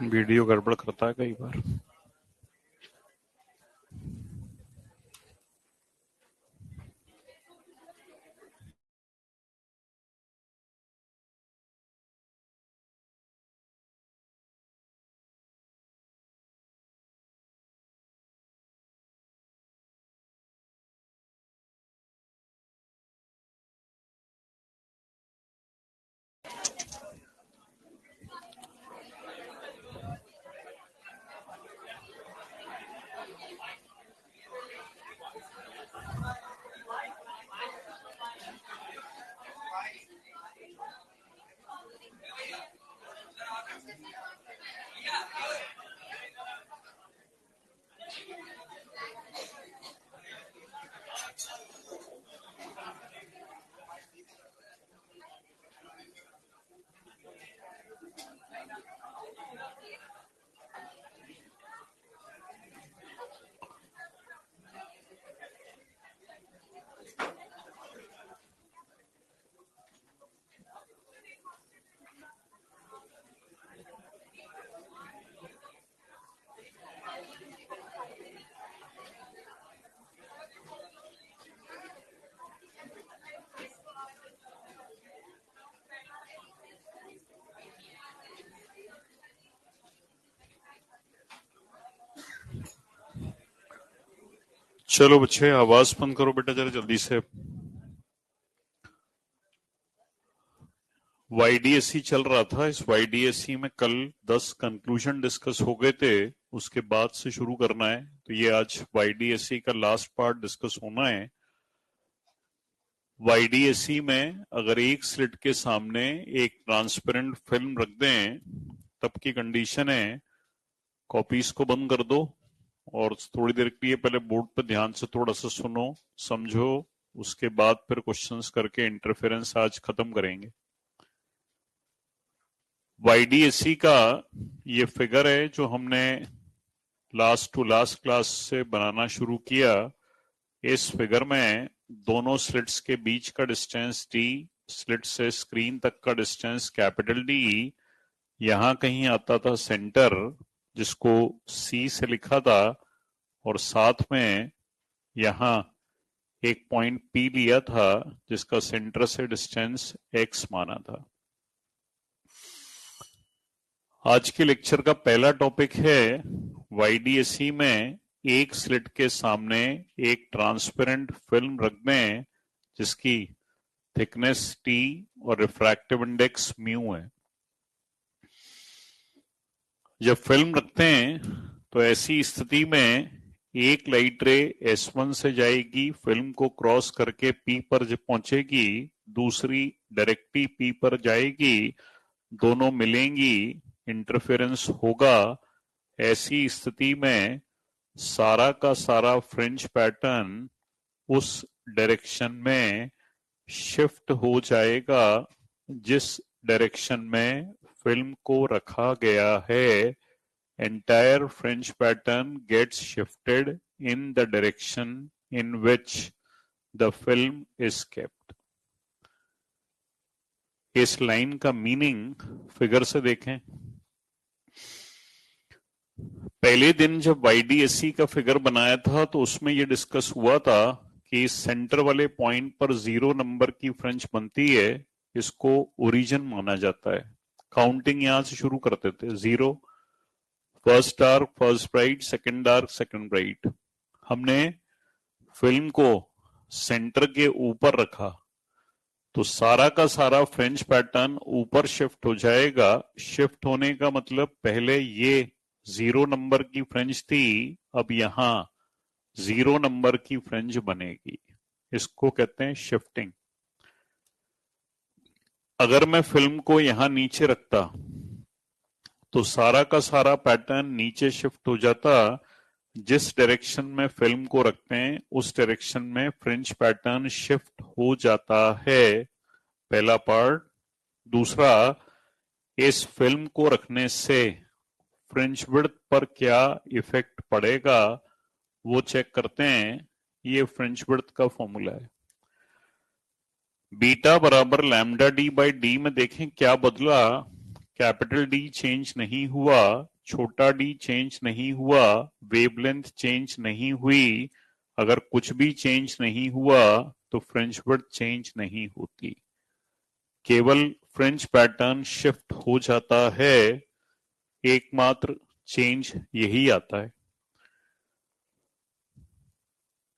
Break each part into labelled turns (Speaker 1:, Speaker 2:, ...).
Speaker 1: Video गड़बड़ करता है कई बार। चलो बच्चे, आवाज बंद करो बेटा जरा जल्दी से। YDSE चल रहा था। इस YDSE में कल 10 कंक्लूजन डिस्कस हो गए थे, उसके बाद से शुरू करना है। तो ये आज YDSE का लास्ट पार्ट डिस्कस होना है। YDSE में अगर एक स्लिट के सामने एक ट्रांसपेरेंट फिल्म रख दें तब की कंडीशन है कॉपीज को बंद कर दो और थोड़ी देर के लिए पहले बोर्ड पर ध्यान से थोड़ा सा सुनो, समझो, उसके बाद फिर क्वेश्चंस करके इंटरफेरेंस आज खत्म करेंगे। YDSE का ये फिगर है जो हमने लास्ट टू लास्ट क्लास से बनाना शुरू किया। इस फिगर में दोनों स्लिट्स के बीच का डिस्टेंस D, स्लिट से स्क्रीन तक का डिस्टेंस कैपिटल D, यहां कहीं आता था सेंटर जिसको C से लिखा था, और साथ में यहां एक पॉइंट P लिया था जिसका सेंटर से डिस्टेंस X माना था। आज के लेक्चर का पहला टॉपिक है YDSE में एक स्लिट के सामने एक ट्रांसपेरेंट फिल्म रख दें जिसकी थिकनेस T और रिफ्रैक्टिव इंडेक्स म्यू है। जब फिल्म रखते हैं तो ऐसी स्थिति में एक लाइट रे S1 से जाएगी, फिल्म को क्रॉस करके P पर जब पहुंचेगी, दूसरी डायरेक्टली P पर जाएगी, दोनों मिलेंगी, इंटरफेरेंस होगा। ऐसी स्थिति में सारा का सारा फ्रिंज पैटर्न उस डायरेक्शन में शिफ्ट हो जाएगा जिस डायरेक्शन में फिल्म को रखा गया है। entire fringe pattern gets shifted in the direction in which the film is kept. इस लाइन का मीनिंग फिगर से देखें। पहले दिन जब YDSE का फिगर बनाया था तो उसमें यह डिस्कस हुआ था कि सेंटर वाले पॉइंट पर 0 नंबर की फ्रिंज बनती है, इसको ओरिजिन माना जाता है। काउंटिंग यहां से शुरू करते थे, 0, first dark first bright, second dark second bright. हमने फिल्म को सेंटर के ऊपर रखा तो सारा का सारा फ्रिंज पैटर्न ऊपर शिफ्ट हो जाएगा। शिफ्ट होने का मतलब पहले ये 0 नंबर की फ्रिंज थी, अब यहां 0 नंबर की फ्रिंज बनेगी। इसको कहते हैं शिफ्टिंग। अगर मैं फिल्म को यहां नीचे रखता तो सारा का सारा पैटर्न नीचे शिफ्ट हो जाता। जिस डायरेक्शन में फिल्म को रखते हैं उस डायरेक्शन में फ्रिंज पैटर्न शिफ्ट हो जाता है, पहला पार्ट। दूसरा, इस फिल्म को रखने से फ्रिंज विड्थ पर क्या इफेक्ट पड़ेगा वो चेक करते हैं। ये फ्रिंज विड्थ का फॉर्मूला है। बीटा बराबर लैम्डा D बाई D में देखें क्या बदला। कैपिटल D चेंज नहीं हुआ, छोटा डी चेंज नहीं हुआ, वेवलेंथ चेंज नहीं हुई, अगर कुछ भी चेंज नहीं हुआ तो फ्रिंज विड्थ चेंज नहीं होती, केवल फ्रिंज पैटर्न शिफ्ट हो जाता है, एकमात्र चेंज यही आता है।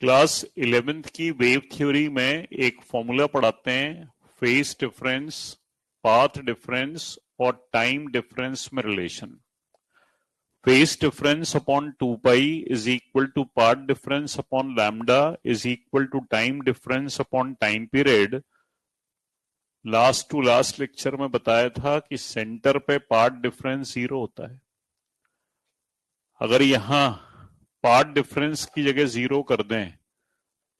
Speaker 1: क्लास 11th की वेव थ्योरी में एक फॉर्मूला पढ़ाते हैं, फेज डिफरेंस, पाथ डिफरेंस और टाइम डिफरेंस में relation. Phase difference upon 2 pi is equal to path difference upon lambda is equal to time difference upon time period. Last to last lecture में बताया था कि centre पे path difference 0 होता है। अगर यहां पाथ डिफरेंस की जगह 0 कर दें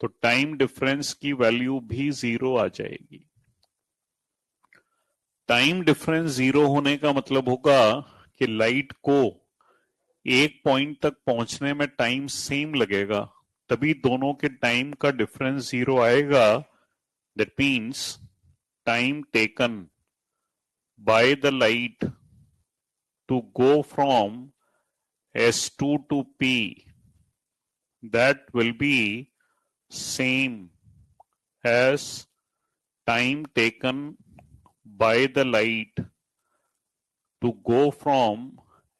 Speaker 1: तो टाइम डिफरेंस की वैल्यू भी 0 आ जाएगी। टाइम डिफरेंस 0 होने का मतलब होगा कि लाइट को एक पॉइंट तक पहुंचने में टाइम सेम लगेगा, तभी दोनों के टाइम का डिफरेंस 0 आएगा। That means time taken by the light to go from S2 to P, that will be same as time taken by the light to go from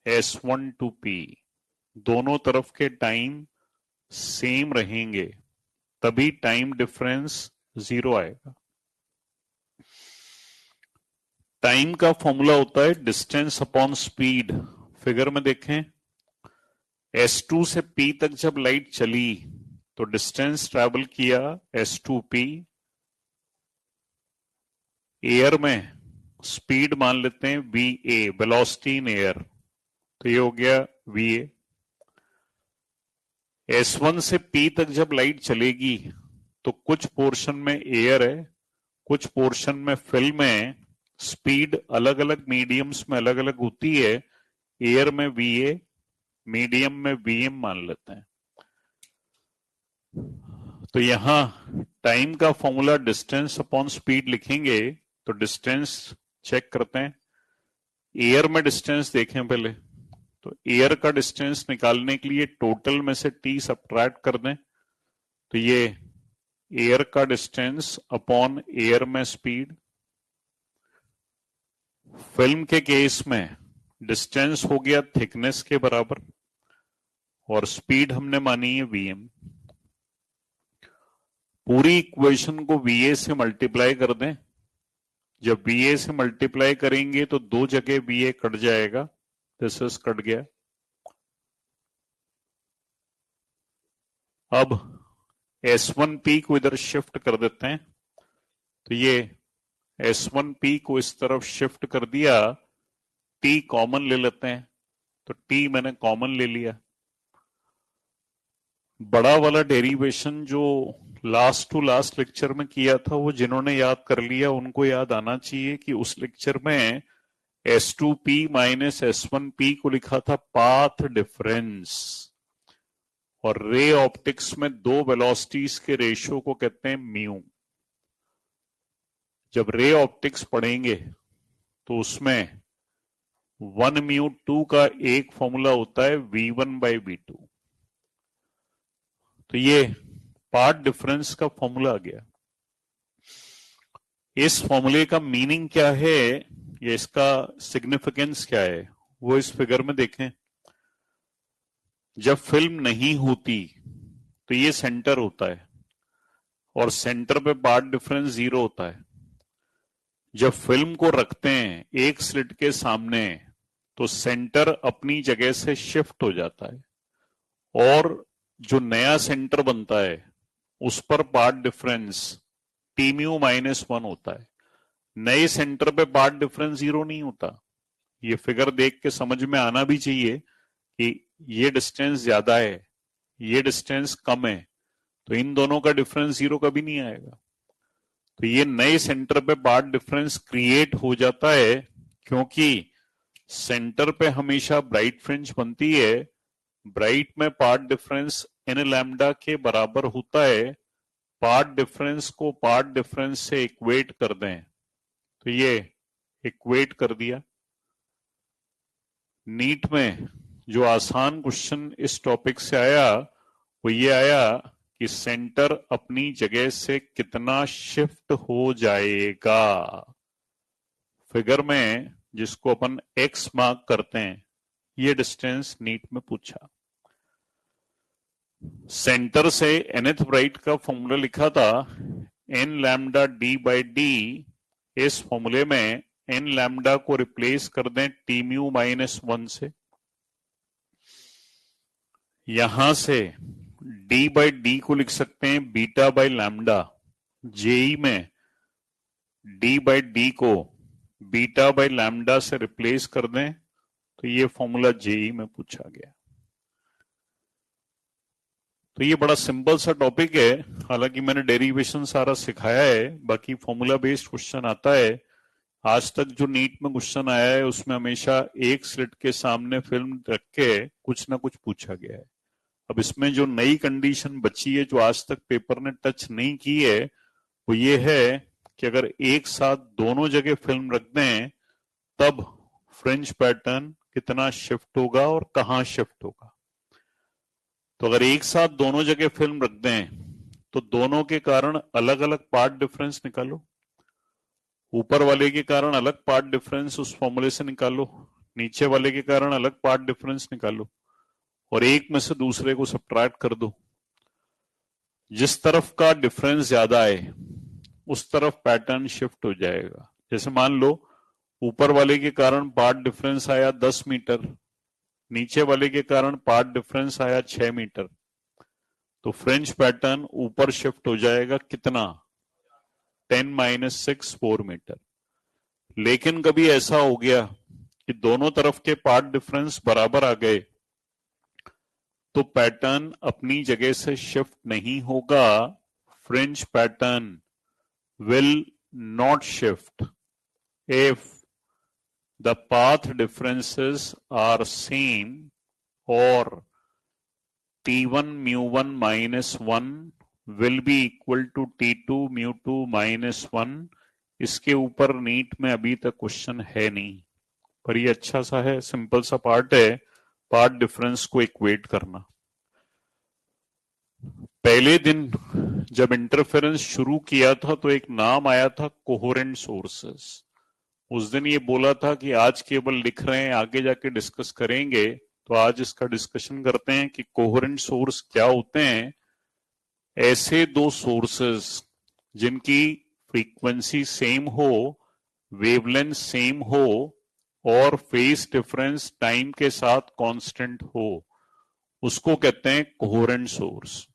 Speaker 1: S1 to P। दोनों तरफ के time same रहेंगे, तभी time difference 0 आएगा। Time का formula होता है distance upon speed. Figure में देखें, S2 से P तक जब लाइट चली तो डिस्टेंस ट्रेवल किया S2P, एयर में स्पीड मान लेते हैं VA, वेलोसिटी इन एयर, तो ये हो गया VA। S1 से P तक जब लाइट चलेगी तो कुछ पोर्शन में एयर है, कुछ पोर्शन में फिल्म है, स्पीड अलग अलग मीडियम्स में अलग अलग होती है, एयर में VA, मीडियम में VM मान लेते हैं। तो यहां टाइम का फॉर्मूला डिस्टेंस अपॉन स्पीड लिखेंगे तो डिस्टेंस चेक करते हैं। एयर में डिस्टेंस देखें पहले, तो एयर का डिस्टेंस निकालने के लिए टोटल में से T सबट्रैक्ट कर दें, तो ये एयर का डिस्टेंस अपॉन एयर में स्पीड। फिल्म के केस में डिस्टेंस हो गया थिकनेस के बराबर और स्पीड हमने मानी है VM। पूरी इक्वेशन को VA से मल्टीप्लाई कर दें, जब VA से मल्टीप्लाई करेंगे तो दो जगह VA कट जाएगा, दिस इज कट गया। अब S1P को इधर शिफ्ट कर देते हैं, तो ये S1P को इस तरफ शिफ्ट कर दिया, T कॉमन ले लेते हैं, तो T मैंने कॉमन ले लिया। बड़ा वाला डेरिवेशन जो लास्ट टू लास्ट लेक्चर में किया था, वो जिन्होंने याद कर लिया उनको याद आना चाहिए कि उस लेक्चर में S2P माइनस S1P को लिखा था पाथ डिफरेंस, और रे ऑप्टिक्स में दो वेलोसिटीज के रेशियो को कहते हैं म्यू। जब रे ऑप्टिक्स पढ़ेंगे तो उसमें 1μ2 का एक फॉर्मूला होता है V1/V2, तो ये पाथ डिफरेंस का फॉर्मूला आ गया। इस फॉर्मूले का मीनिंग क्या है, ये इसका सिग्निफिकेंस क्या है, वो इस फिगर में देखें। जब फिल्म नहीं होती तो ये सेंटर होता है और सेंटर पे पाथ डिफरेंस 0 होता है। जब फिल्म को रखते हैं एक स्लिट के सामने तो सेंटर अपनी जगह से शिफ्ट हो जाता है, और जो नया सेंटर बनता है उस पर पाथ डिफरेंस Tµ -1 होता है। नए सेंटर पे पाथ डिफरेंस 0 नहीं होता। ये फिगर देख के समझ में आना भी चाहिए कि ये डिस्टेंस ज्यादा है, ये डिस्टेंस कम है, तो इन दोनों का डिफरेंस 0 कभी नहीं आएगा। तो ये नए सेंटर पे पाथ डिफरेंस क्रिएट हो जाता है, क्योंकि सेंटर पे हमेशा ब्राइट फ्रिंज बनती है, ब्राइट में पाथ डिफरेंस n लैम्डा के बराबर होता है। पाथ डिफरेंस को पाथ डिफरेंस से इक्वेट कर दें, तो ये इक्वेट कर दिया। नीट में जो आसान क्वेश्चन इस टॉपिक से आया वो ये आया कि सेंटर अपनी जगह से कितना शिफ्ट हो जाएगा। फिगर में जिसको अपन एक्स मार्क करते हैं, ये डिस्टेंस नीट में पूछा। सेंटर से nth ब्राइट का फॉर्मूला लिखा था n lambda d by D. इस फॉर्मूले में n लैम्डा को रिप्लेस कर दें t म्यू माइनस 1 से। यहां से d बाई डी को लिख सकते हैं बीटा बाई लैम्डा। जेई में d बाई डी को बीटा बाई लैम्डा से रिप्लेस कर दें तो ये फॉर्मूला जेई में पूछा गया। तो ये बड़ा सिंपल सा टॉपिक है, हालांकि मैंने डेरिवेशन सारा सिखाया है, बाकी फॉर्मूला बेस्ड क्वेश्चन आता है। आज तक जो नीट में क्वेश्चन आया है उसमें हमेशा एक स्लिट के सामने फिल्म रख के कुछ ना कुछ पूछा गया है। अब इसमें जो नई कंडीशन बची है जो आज तक पेपर ने टच नहीं की है वो ये है कि अगर एक साथ दोनों जगह फिल्म रख दें तब फ्रिंज पैटर्न कितना शिफ्ट होगा और कहां शिफ्ट होगा। तो अगर एक साथ दोनों जगह फिल्म रख दें तो दोनों के कारण अलग अलग पार्ट डिफरेंस निकालो। ऊपर वाले के कारण अलग पार्ट डिफरेंस उस फॉर्मूले से निकालो, नीचे वाले के कारण अलग पार्ट डिफरेंस निकालो और एक में से दूसरे को सब्ट्रैक्ट कर दो। जिस तरफ का डिफरेंस ज्यादा है उस तरफ पैटर्न शिफ्ट हो जाएगा। जैसे मान लो ऊपर वाले के कारण पार्ट डिफरेंस आया 10 मीटर, नीचे वाले के कारण पार्ट डिफरेंस आया 6 मीटर, तो फ्रेंच पैटर्न ऊपर शिफ्ट हो जाएगा कितना, 10 माइनस 6 4 मीटर। लेकिन कभी ऐसा हो गया कि दोनों तरफ के पार्ट डिफरेंस बराबर आ गए तो पैटर्न अपनी जगह से शिफ्ट नहीं होगा। Fringe pattern will not shift if the path differences are same or t1 mu1 minus 1 will be equal to t2 mu2 minus 1। इसके ऊपर नीट में अभी तक क्वेश्चन है नहीं, पर ये अच्छा सा है, सिंपल सा पार्ट है, पार्ट डिफरेंस को इक्वेट करना। पहले दिन जब इंटरफेरेंस शुरू किया था तो एक नाम आया था कोहेरेंट सोर्सेस। उस दिन ये बोला था कि आज केवल लिख रहे हैं, आगे जाके डिस्कस करेंगे। तो आज इसका डिस्कशन करते हैं कि कोहेरेंट सोर्स क्या होते हैं। ऐसे दो सोर्सेस जिनकी फ्रीक्वेंसी सेम हो, वेवलेंथ सेम हो और फेज डिफरेंस टाइम के साथ कांस्टेंट हो, उसको कहते हैं कोहेरेंट सोर्स।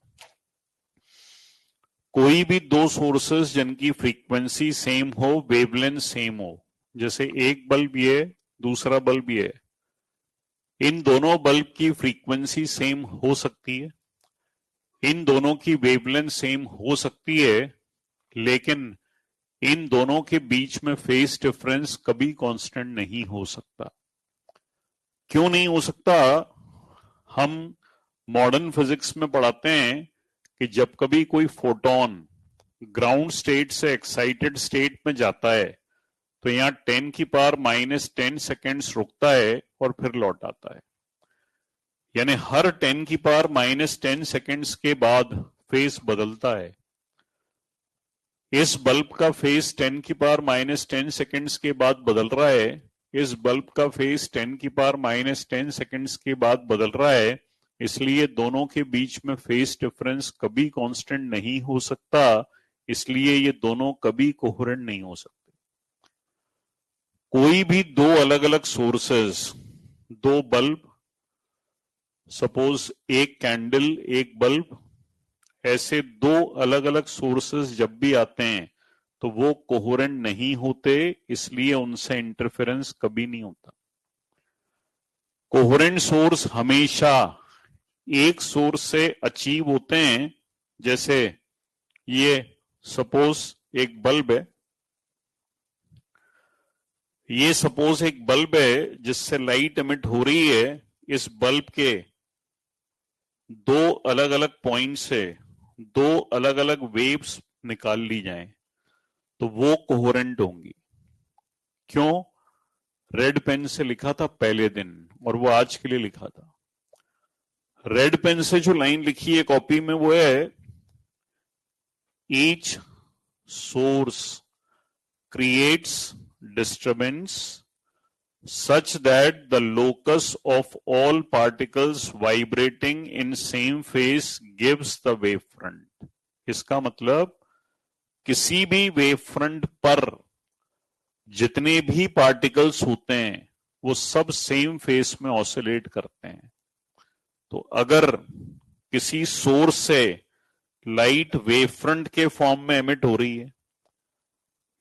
Speaker 1: कोई भी दो सोर्सेस जिनकी फ्रीक्वेंसी सेम हो, वेवलेंथ सेम हो, जैसे एक बल्ब ये दूसरा बल्ब ये, इन दोनों बल्ब की फ्रीक्वेंसी सेम हो सकती है, इन दोनों की वेवलेंथ सेम हो सकती है, लेकिन इन दोनों के बीच में फेज डिफरेंस कभी कांस्टेंट नहीं हो सकता। क्यों नहीं हो सकता? हम मॉडर्न फिजिक्स में पढ़ाते हैं कि जब कभी कोई फोटोन ग्राउंड स्टेट से एक्साइटेड स्टेट में जाता है तो यहां 10 की पावर माइनस 10 सेकेंड्स रुकता है और फिर लौट आता है। यानी हर 10 की पावर माइनस 10 सेकेंड्स के बाद फेज बदलता है। इस बल्ब का फेज 10 की पावर माइनस 10 सेकेंड्स के बाद बदल रहा है, इस बल्ब का फेज 10 की पावर माइनस 10 सेकेंड्स के बाद बदल रहा है। इसलिए दोनों के बीच में फेज डिफरेंस कभी कांस्टेंट नहीं हो सकता, इसलिए ये दोनों कभी कोहेरेंट नहीं हो सकते। कोई भी दो अलग अलग सोर्सेस, दो बल्ब, सपोज एक कैंडल एक बल्ब, ऐसे दो अलग अलग सोर्सेस जब भी आते हैं तो वो कोहेरेंट नहीं होते, इसलिए उनसे इंटरफेरेंस कभी नहीं होता। कोहेरेंट सोर्स हमेशा एक सोर्स से अचीव होते हैं। जैसे ये सपोज एक बल्ब है, ये सपोज एक बल्ब है जिससे लाइट एमिट हो रही है। इस बल्ब के दो अलग अलग पॉइंट से दो अलग अलग वेव्स निकाल ली जाएं तो वो कोहेरेंट होंगी। क्यों? रेड पेन से लिखा था पहले दिन और वो आज के लिए लिखा था। रेड पेन से जो लाइन लिखी है कॉपी में वो है, each source creates disturbance such that the locus of all particles vibrating in same phase gives the wavefront। इसका मतलब किसी भी वेवफ्रंट पर जितने भी पार्टिकल्स होते हैं वो सब सेम फेस में ऑसिलेट करते हैं। तो अगर किसी सोर्स से लाइट वेवफ्रंट के फॉर्म में एमिट हो रही है,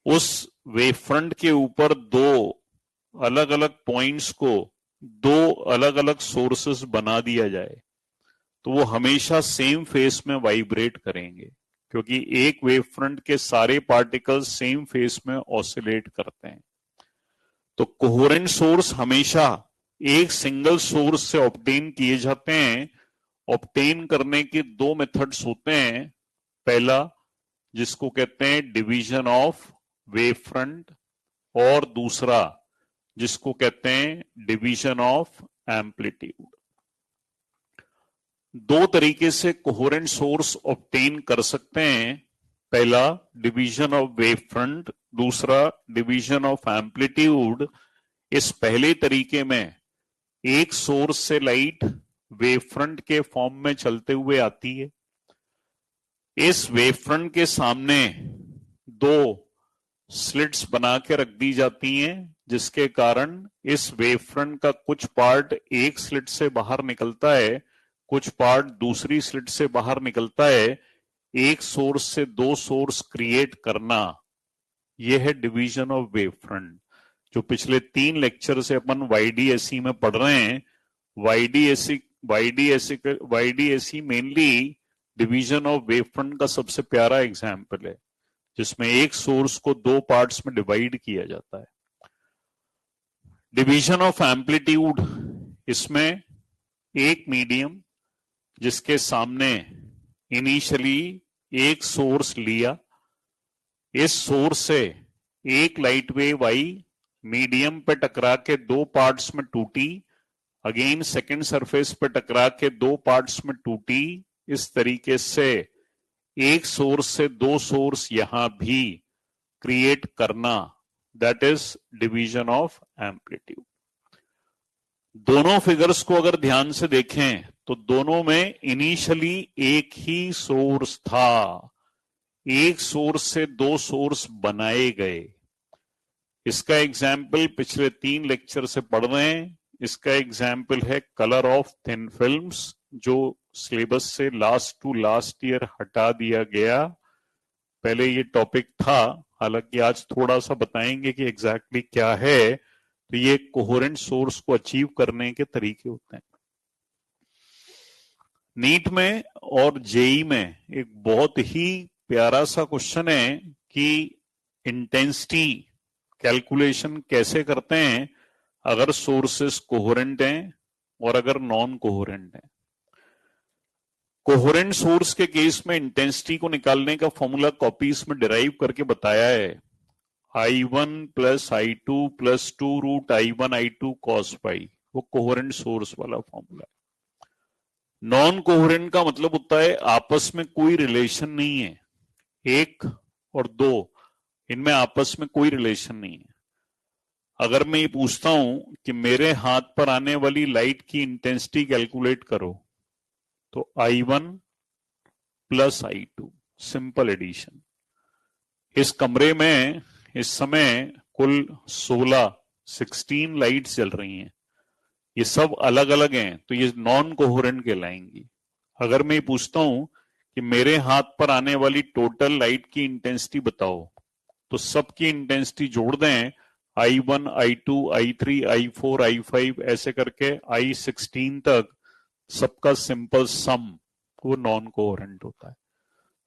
Speaker 1: उस वेवफ्रंट के ऊपर दो अलग अलग पॉइंट्स को दो अलग अलग सोर्सेस बना दिया जाए तो वो हमेशा सेम फेस में वाइब्रेट करेंगे, क्योंकि एक वेव फ्रंट के सारे पार्टिकल्स सेम फेस में ऑसिलेट करते हैं। तो कोहेरेंट सोर्स हमेशा एक सिंगल सोर्स से ऑब्टेन किए जाते हैं। ऑब्टेन करने के दो मेथड्स होते हैं, पहला जिसको कहते हैं डिवीजन ऑफ वेव फ्रंट और दूसरा जिसको कहते हैं डिवीजन ऑफ एम्पलीट्यूड। दो तरीके से कोहेरेंट सोर्स ऑब्टेन कर सकते हैं, पहला डिवीजन ऑफ वेव फ्रंट, दूसरा डिवीजन ऑफ एम्पलीट्यूड। इस पहले तरीके में एक सोर्स से लाइट वेव फ्रंट के फॉर्म में चलते हुए आती है, इस वेव फ्रंट के सामने दो स्लिट्स बना के रख दी जाती हैं, जिसके कारण इस वेव फ्रंट का कुछ पार्ट एक स्लिट से बाहर निकलता है, कुछ पार्ट दूसरी स्लिट से बाहर निकलता है। एक सोर्स से दो सोर्स क्रिएट करना, यह है डिवीजन ऑफ वेव फ्रंट, जो पिछले 3 लेक्चर से अपन वाईडीएसई में पढ़ रहे हैं। YDSE mainly division of wave front का सबसे प्यारा एग्जाम्पल है, जिसमें एक सोर्स को दो पार्ट्स में डिवाइड किया जाता है। डिवीजन ऑफ एम्पलीट्यूड, इसमें एक मीडियम जिसके सामने इनिशियली एक सोर्स लिया, इस सोर्स से एक लाइट वेव आई, मीडियम पे टकरा के दो पार्ट्स में टूटी, अगेन सेकेंड सरफेस पे टकरा के दो पार्ट्स में टूटी। इस तरीके से एक सोर्स से दो सोर्स यहां भी क्रिएट करना, that is division of amplitude. दोनों फिगर्स को अगर ध्यान से देखें तो दोनों में इनिशियली एक ही सोर्स था, एक सोर्स से दो सोर्स बनाए गए। इसका एग्जाम्पल पिछले 3 लेक्चर से पढ़ रहे हैं। इसका एग्जाम्पल है कलर ऑफ थिन फिल्म्स, जो सिलेबस से लास्ट टू लास्ट ईयर हटा दिया गया। पहले ये टॉपिक था, हालांकि आज थोड़ा सा बताएंगे कि एग्जैक्टली क्या है। तो ये कोहेरेंट सोर्स को अचीव करने के तरीके होते हैं। नीट में और जेई में एक बहुत ही प्यारा सा क्वेश्चन है कि इंटेंसिटी कैलकुलेशन कैसे करते हैं अगर सोर्सेस कोहेरेंट हैं और अगर नॉन कोहेरेंट हैं। कोहेरेंट सोर्स के केस में इंटेंसिटी को निकालने का फॉर्मूला कॉपीज में डिराइव करके बताया है, I1 plus I2 plus 2 root I1 I2 cos pi, वो कोहेरेंट सोर्स वाला फॉर्मूला है। नॉन कोहेरेंट का मतलब होता है आपस में कोई रिलेशन नहीं है, एक और दो इनमें आपस में कोई रिलेशन नहीं है। अगर मैं ये पूछता हूं कि मेरे हाथ पर आने वाली लाइट की इंटेंसिटी कैलकुलेट करो, तो I1 plus I2, simple addition. इस कमरे में इस समय कुल 16 लाइट्स जल रही हैं, ये सब अलग अलग हैं, तो ये नॉन कोहेरेंट कहलाएंगी। अगर मैं पूछता हूं कि मेरे हाथ पर आने वाली टोटल लाइट की इंटेंसिटी बताओ, तो सबकी इंटेंसिटी जोड़ दें, I1 I2 I3 I4 I5 ऐसे करके I16 तक, सबका सिंपल सम, वो नॉन कोहेरेंट होता है।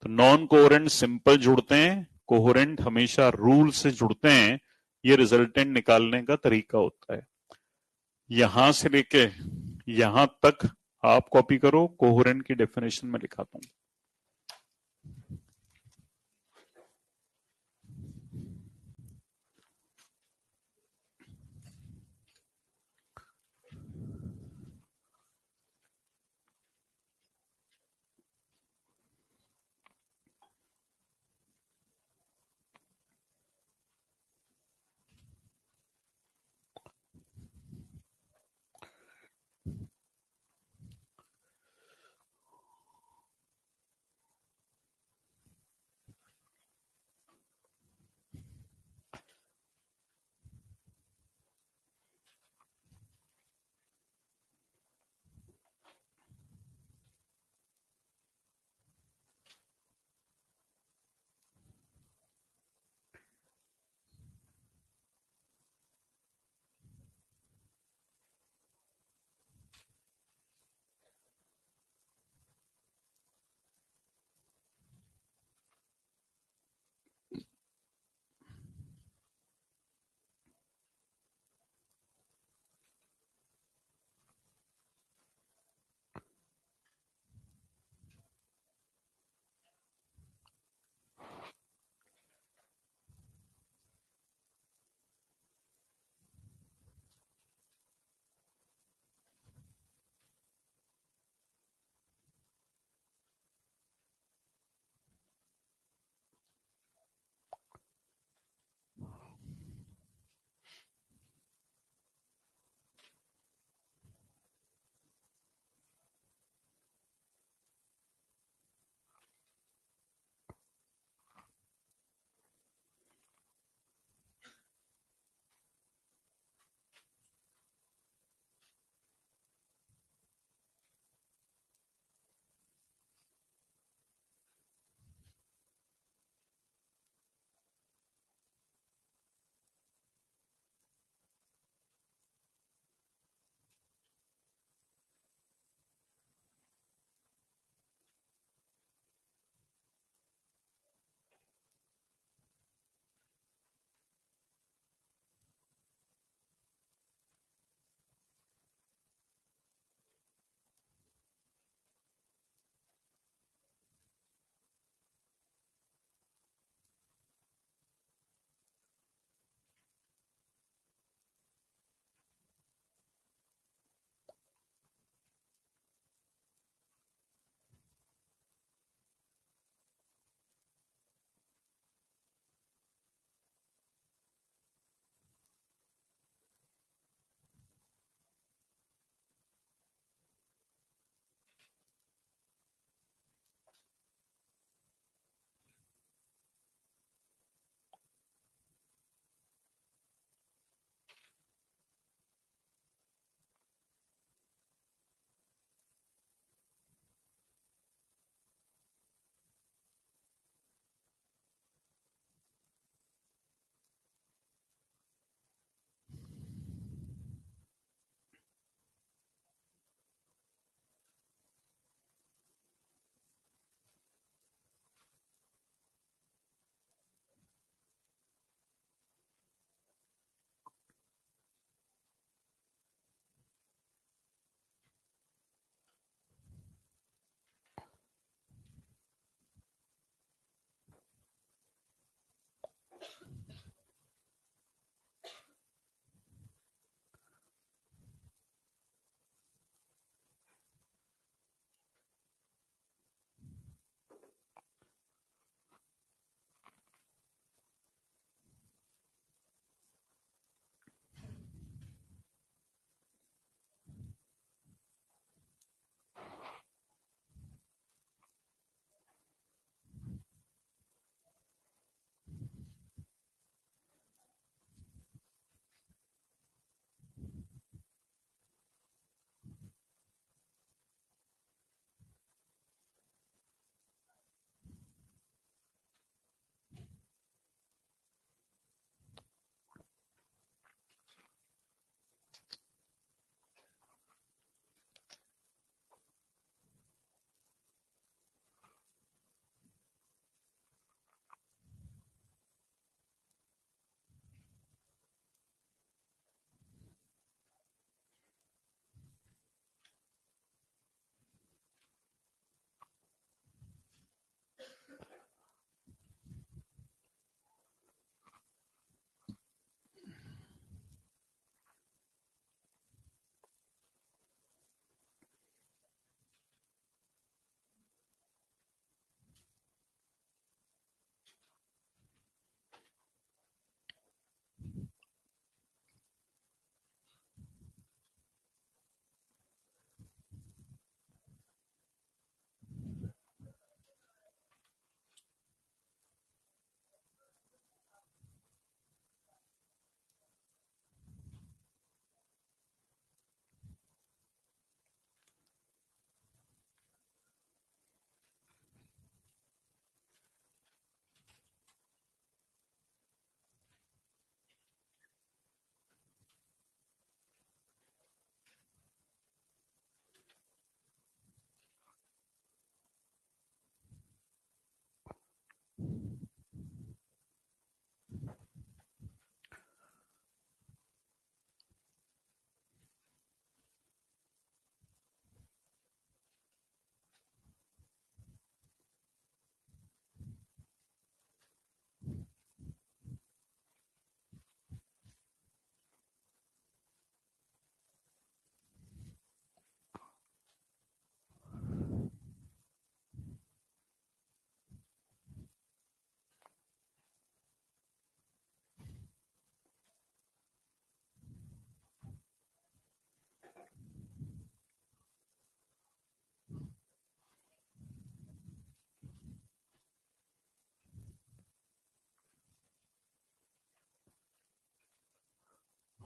Speaker 1: तो नॉन कोहेरेंट सिंपल जुड़ते हैं, कोहेरेंट हमेशा रूल से जुड़ते हैं। ये रिजल्टेंट निकालने का तरीका होता है। यहां से लेके यहां तक आप कॉपी करो, कोहेरेंट की डेफिनेशन में लिखाता हूं।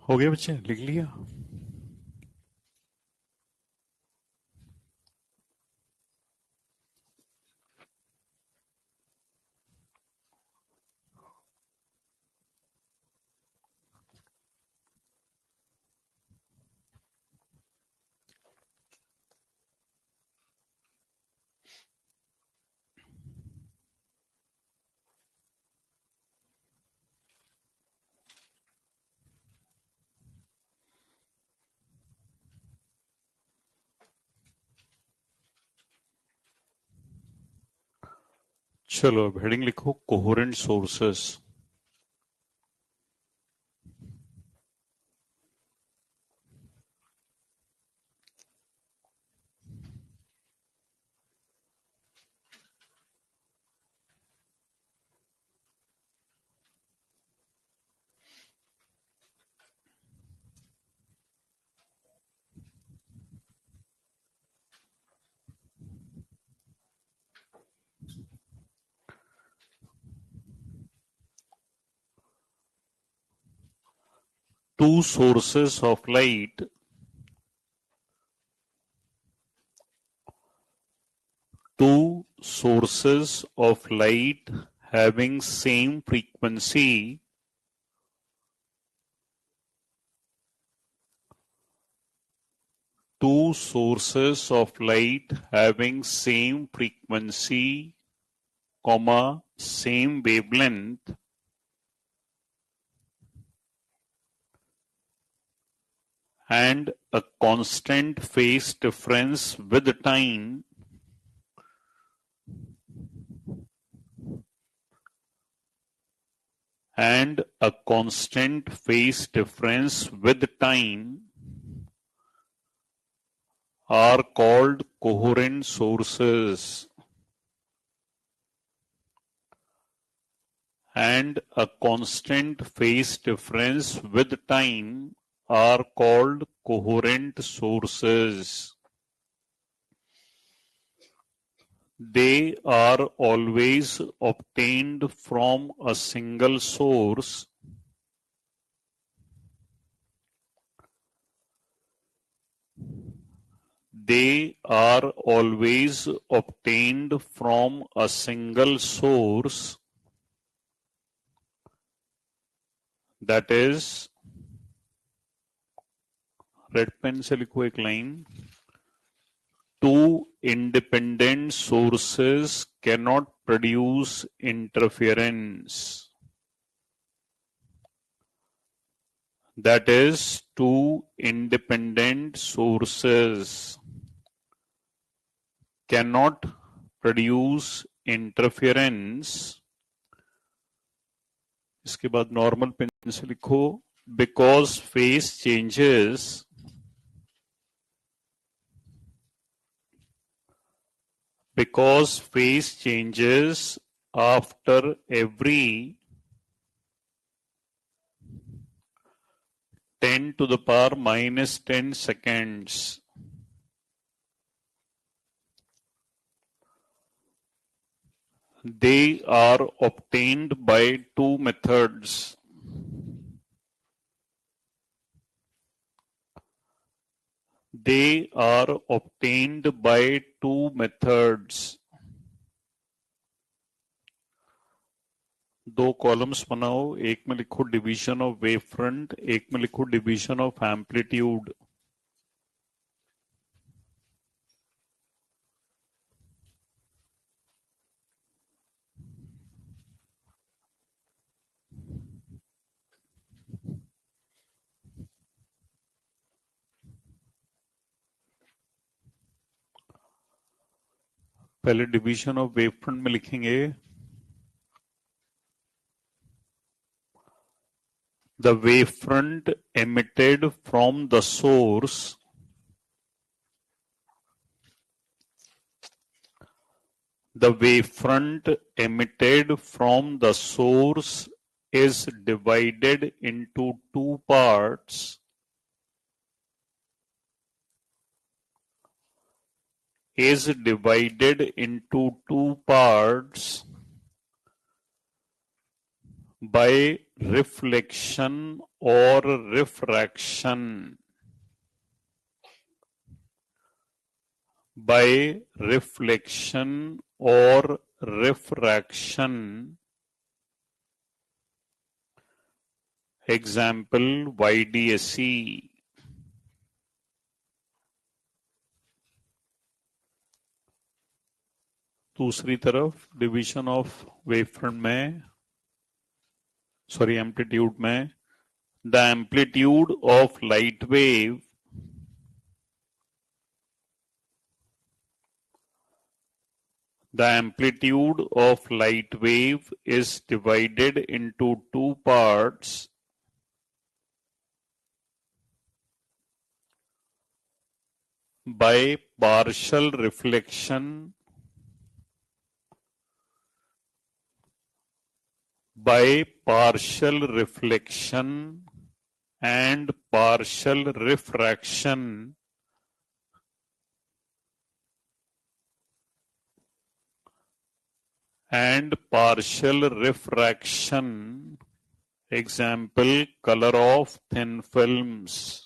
Speaker 1: हो गया बच्चे, लिख लिया? चलो अब हेडिंग लिखो, coherent sources. Two sources of light having same frequency comma same wavelength and a constant phase difference with time are called coherent sources, and a constant phase difference with time are called coherent sources. They are always obtained from a single source. They are always obtained from a single source, that is, red pen से लिखो एक line, two independent sources cannot produce interference. That is, two independent sources cannot produce interference. इसके बाद normal pen से लिखो, because phase changes after every 10 to the power minus 10 seconds. They are obtained by two methods. They are obtained by two methods. दो columns बनाओ, एक में लिखो division of wave front, एक में लिखो डिवीजन ऑफ एम्पलीट्यूड. पहले डिवीजन ऑफ वेव फ्रंट में लिखेंगे, the wavefront emitted from the source is divided into two parts. by reflection or refraction, by reflection or refraction. Example YDSE. दूसरी तरफ division of wavefront में, sorry amplitude में, the amplitude of light wave is divided into two parts by partial reflection and partial refraction. Example, color of thin films.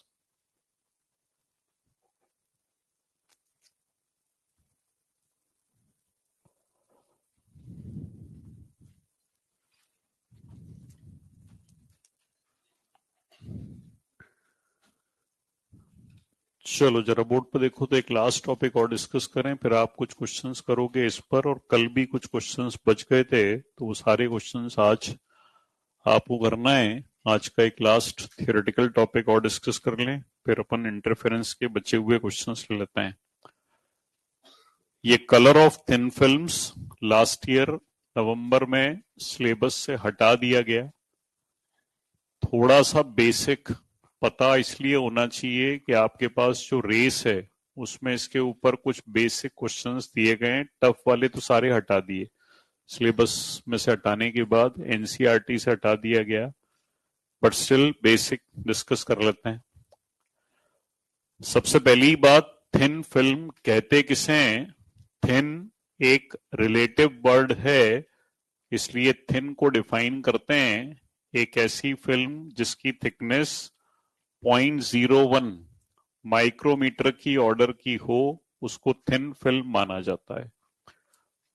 Speaker 1: चलो जरा board पर देखो तो एक लास्ट टॉपिक और डिस्कस करें, फिर आप कुछ क्वेश्चंस करोगे इस पर, और कल भी कुछ क्वेश्चंस बच गए थे तो वो सारे क्वेश्चंस आज आपको करना है। आज का एक लास्ट थियोरेटिकल टॉपिक और डिस्कस कर लें, फिर अपन इंटरफेरेंस के बचे हुए क्वेश्चंस ले लेते हैं। ये colour of thin films last year November में सिलेबस से हटा दिया गया। थोड़ा सा बेसिक पता इसलिए होना चाहिए कि आपके पास जो रेस है उसमें इसके ऊपर कुछ बेसिक क्वेश्चंस दिए गए हैं। टफ वाले तो सारे हटा दिए, सिलेबस में से हटाने के बाद एनसीईआरटी से हटा दिया गया, बट स्टिल बेसिक डिस्कस कर लेते हैं। सबसे पहली बात, थिन फिल्म कहते किसे हैं? थिन एक रिलेटिव वर्ड है, इसलिए थिन को डिफाइन करते हैं एक ऐसी फिल्म जिसकी थिकनेस 0.01 माइक्रोमीटर की ऑर्डर की हो, उसको थिन फिल्म माना जाता है।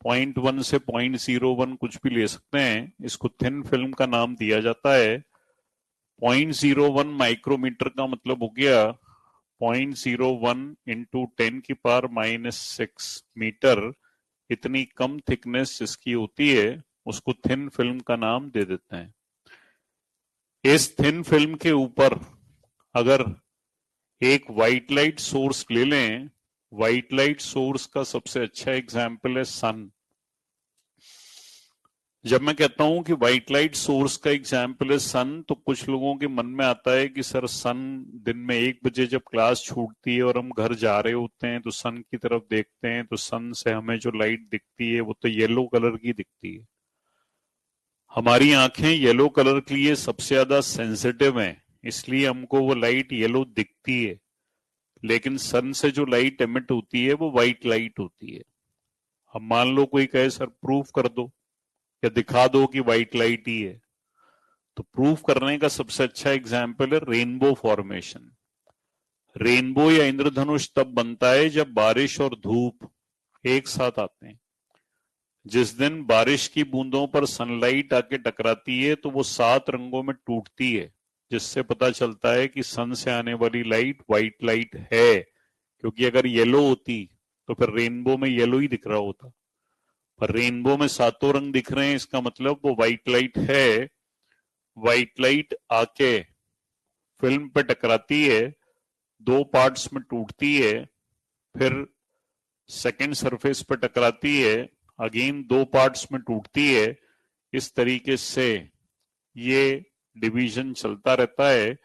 Speaker 1: 0.1 से 0.01 कुछ भी ले सकते हैं, इसको थिन फिल्म का नाम दिया जाता है। 0.01 माइक्रोमीटर का मतलब हो गया 0.01 इंटू 10⁻⁻6 मीटर। इतनी कम थिकनेस जिसकी होती है उसको थिन फिल्म का नाम दे देते हैं। इस थिन फिल्म के ऊपर अगर एक व्हाइट लाइट सोर्स ले लें, व्हाइट लाइट सोर्स का सबसे अच्छा एग्जाम्पल है सन। जब मैं कहता हूं कि व्हाइट लाइट सोर्स का एग्जाम्पल है सन, तो कुछ लोगों के मन में आता है कि सर सन दिन में 1 बजे जब क्लास छूटती है और हम घर जा रहे होते हैं तो सन की तरफ देखते हैं तो सन से हमें जो लाइट दिखती है वो तो येलो कलर की दिखती है। हमारी आंखें येलो कलर के लिए सबसे ज्यादा सेंसिटिव हैं, इसलिए हमको वो लाइट येलो दिखती है। लेकिन सन से जो लाइट एमिट होती है वो व्हाइट लाइट होती है। अब मान लो कोई कहे सर प्रूफ कर दो या दिखा दो कि व्हाइट लाइट ही है, तो प्रूफ करने का सबसे अच्छा एग्जाम्पल है रेनबो फॉर्मेशन। रेनबो या इंद्रधनुष तब बनता है जब बारिश और धूप एक साथ आते हैं। जिस दिन बारिश की बूंदों पर सनलाइट आके टकराती है तो वो 7 रंगों में टूटती है, जिससे पता चलता है कि सन से आने वाली लाइट व्हाइट लाइट है। क्योंकि अगर येलो होती तो फिर रेनबो में येलो ही दिख रहा होता, पर रेनबो में 7 रंग दिख रहे हैं, इसका मतलब वो व्हाइट लाइट है। व्हाइट लाइट आके फिल्म पे टकराती है, 2 पार्ट्स में टूटती है, फिर सेकेंड सरफेस पे टकराती है, अगेन 2 पार्ट्स में टूटती है। इस तरीके से ये डिवीजन चलता रहता है।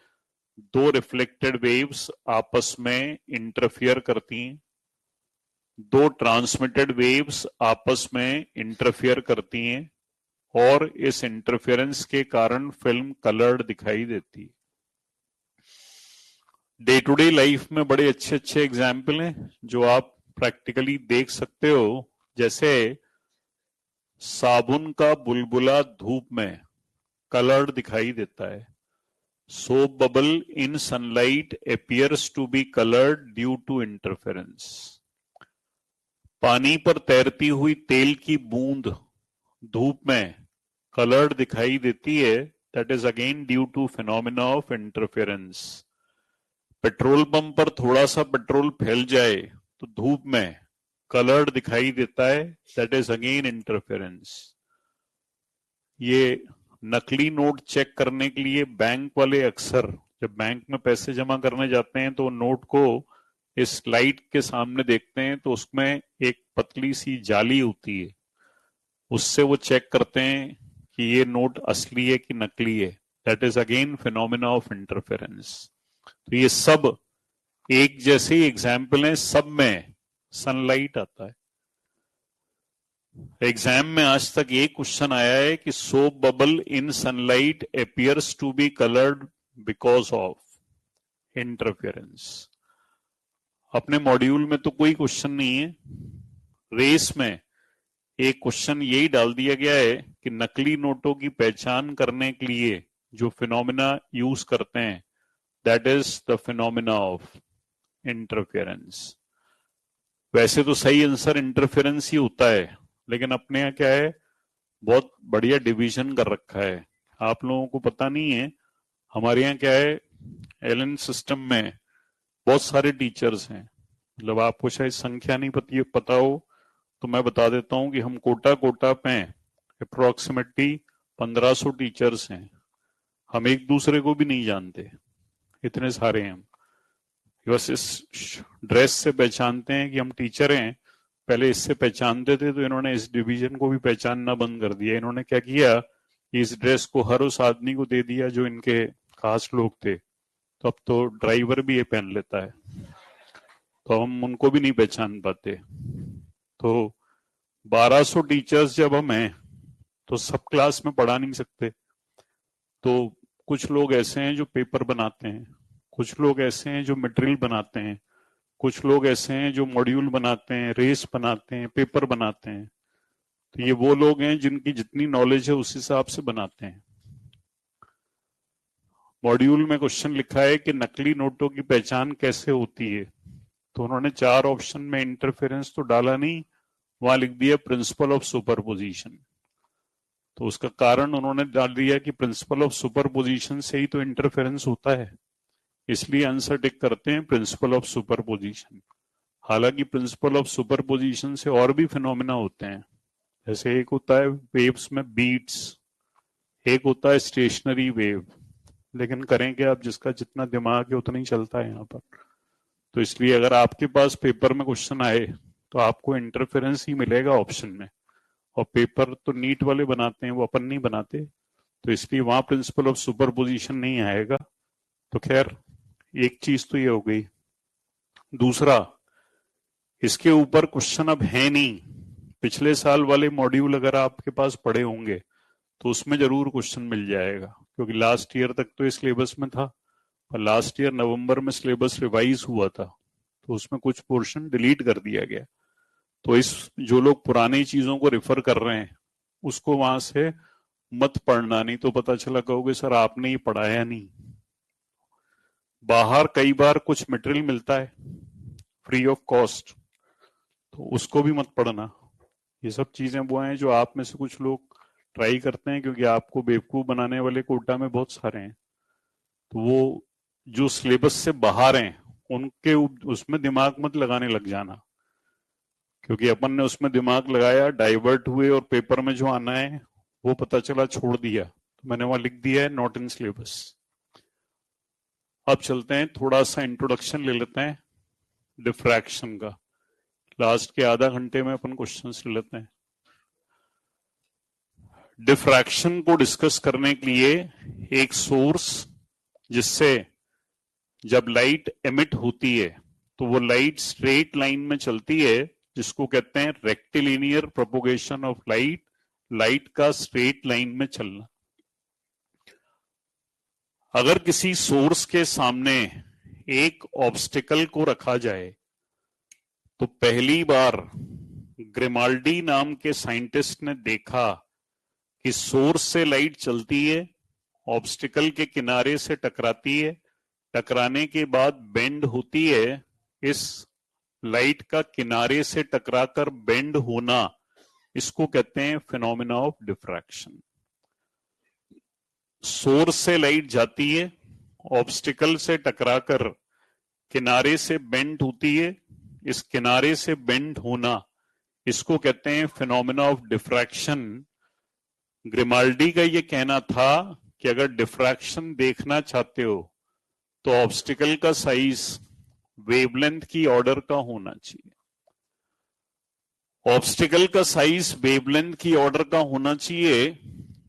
Speaker 1: 2 रिफ्लेक्टेड वेव्स आपस में इंटरफियर करती हैं, 2 ट्रांसमिटेड वेव्स आपस में इंटरफियर करती हैं, और इस इंटरफेरेंस के कारण फिल्म कलर्ड दिखाई देती है। डे टू डे लाइफ में बड़े अच्छे अच्छे एग्जाम्पल हैं जो आप प्रैक्टिकली देख सकते हो, जैसे साबुन का बुलबुला धूप में कलर्ड दिखाई देता है। Soap bubble in sunlight appears to be coloured due to interference. पानी पर तैरती हुई तेल की बूंद धूप में कलर्ड दिखाई देती है, that is again due to phenomena of interference. Petrol pump पर थोड़ा सा पेट्रोल फैल जाए तो धूप में कलर्ड दिखाई देता है, दैट इज अगेन इंटरफेरेंस। ये नकली नोट चेक करने के लिए बैंक वाले अक्सर जब बैंक में पैसे जमा करने जाते हैं तो नोट को इस लाइट के सामने देखते हैं तो उसमें एक पतली सी जाली होती है, उससे वो चेक करते हैं कि ये नोट असली है कि नकली है। That is again phenomena of interference. तो ये सब एक जैसे ही एग्जाम्पल है, सब में सनलाइट आता है। एग्जाम में आज तक एक क्वेश्चन आया है कि soap bubble in sunlight appears to be coloured because of interference. अपने मॉड्यूल में तो कोई क्वेश्चन नहीं है, रेस में एक क्वेश्चन यही डाल दिया गया है कि नकली नोटों की पहचान करने के लिए जो फिनोमिना यूज करते हैं, that is the phenomena of interference. वैसे तो सही आंसर इंटरफेरेंस ही होता है, लेकिन अपने यहाँ क्या है, बहुत बढ़िया डिवीजन कर रखा है। आप लोगों को पता नहीं है, हमारे यहाँ क्या है, एलन सिस्टम में बहुत सारे टीचर्स हैं। मतलब आपको शायद संख्या नहीं पता हो तो मैं बता देता हूं कि हम कोटा कोटा पे अप्रोक्सीमेटली 1500 टीचर्स हैं। हम एक दूसरे को भी नहीं जानते, इतने सारे हैं हम। बस इस ड्रेस से पहचानते हैं कि हम टीचर हैं। पहले इससे पहचानते थे तो इन्होंने इस डिवीजन को भी पहचानना बंद कर दिया। इन्होंने क्या किया कि इस ड्रेस को हर उस आदमी को दे दिया जो इनके खास लोग थे, तो अब तो ड्राइवर भी ये पहन लेता है, तो हम उनको भी नहीं पहचान पाते। तो 1200 टीचर्स जब हम हैं तो सब क्लास में पढ़ा नहीं सकते। तो कुछ लोग ऐसे हैं जो पेपर बनाते हैं, कुछ लोग ऐसे हैं जो मटेरियल बनाते हैं, कुछ लोग ऐसे हैं जो मॉड्यूल बनाते हैं, रेस बनाते हैं, पेपर बनाते हैं। तो ये वो लोग हैं जिनकी जितनी नॉलेज है उस हिसाब से बनाते हैं। मॉड्यूल में क्वेश्चन लिखा है कि नकली नोटों की पहचान कैसे होती है, तो उन्होंने 4 ऑप्शन में इंटरफेरेंस तो डाला नहीं, वहां लिख दिया प्रिंसिपल ऑफ सुपरपोजिशन। तो उसका कारण उन्होंने डाल दिया कि प्रिंसिपल ऑफ सुपरपोजिशन से ही तो इंटरफेरेंस होता है, इसलिए आंसर टिक करते हैं प्रिंसिपल ऑफ सुपरपोजिशन। हालांकि प्रिंसिपल ऑफ सुपरपोजिशन से और भी फिनोमिना होते हैं, जैसे एक होता है वेव्स में बीट्स, एक होता है स्टेशनरी वेव। लेकिन करेंगे आप, जिसका जितना दिमाग है उतना ही चलता है यहाँ पर। तो इसलिए अगर आपके पास पेपर में क्वेश्चन आए तो आपको इंटरफेरेंस ही मिलेगा ऑप्शन में, और पेपर तो नीट वाले बनाते हैं, वो अपन नहीं बनाते, तो इसलिए वहां प्रिंसिपल ऑफ सुपरपोजिशन नहीं आएगा। तो खैर एक चीज तो ये हो गई। दूसरा, इसके ऊपर क्वेश्चन अब है नहीं। पिछले साल वाले मॉड्यूल अगर आपके पास पड़े होंगे तो उसमें जरूर क्वेश्चन मिल जाएगा, क्योंकि लास्ट ईयर तक तो ये सिलेबस में था, और लास्ट ईयर नवंबर में सिलेबस रिवाइज हुआ था, तो उसमें कुछ पोर्शन डिलीट कर दिया गया। तो इस जो लोग पुरानी चीजों को रेफर कर रहे हैं उसको वहां से मत पढ़ना, नहीं तो पता चला कहोगे सर आपने ये पढ़ाया नहीं। बाहर कई बार कुछ मटेरियल मिलता है फ्री ऑफ कॉस्ट, तो उसको भी मत पढ़ना। ये सब चीजें वो हैं जो आप में से कुछ लोग ट्राई करते हैं, क्योंकि आपको बेवकूफ बनाने वाले कोटा में बहुत सारे हैं। तो वो जो सिलेबस से बाहर हैं उनके उसमें दिमाग मत लगाने लग जाना, क्योंकि अपन ने उसमें दिमाग लगाया, डाइवर्ट हुए, और पेपर में जो आना है वो पता चला छोड़ दिया। तो मैंने वहां लिख दिया है नॉट इन सिलेबस। अब चलते हैं, थोड़ा सा इंट्रोडक्शन ले लेते हैं डिफ्रैक्शन का। लास्ट के आधा घंटे में अपन क्वेश्चन ले लेते हैं। डिफ्रैक्शन को डिस्कस करने के लिए एक सोर्स जिससे जब लाइट एमिट होती है तो वो लाइट स्ट्रेट लाइन में चलती है, जिसको कहते हैं rectilinear propagation of light, light का स्ट्रेट लाइन में चलना। अगर किसी सोर्स के सामने एक ऑब्स्टिकल को रखा जाए तो पहली बार ग्रिमाल्डी नाम के साइंटिस्ट ने देखा कि सोर्स से लाइट चलती है ऑब्स्टिकल के किनारे से टकराती है, टकराने के बाद बेंड होती है। इस लाइट का किनारे से टकराकर बेंड होना, इसको कहते हैं फिनोमेना ऑफ डिफ्रैक्शन। सोर्स से लाइट जाती है, ऑब्स्टिकल से टकराकर किनारे से बेंड होती है, इस किनारे से बेंड होना, इसको कहते हैं फिनोमेना ऑफ डिफ्रैक्शन। ग्रिमाल्डी का ये कहना था कि अगर डिफ्रैक्शन देखना चाहते हो तो ऑब्स्टिकल का साइज वेवलेंथ की ऑर्डर का होना चाहिए। ऑब्स्टिकल का साइज वेवलेंथ की ऑर्डर का होना चाहिए।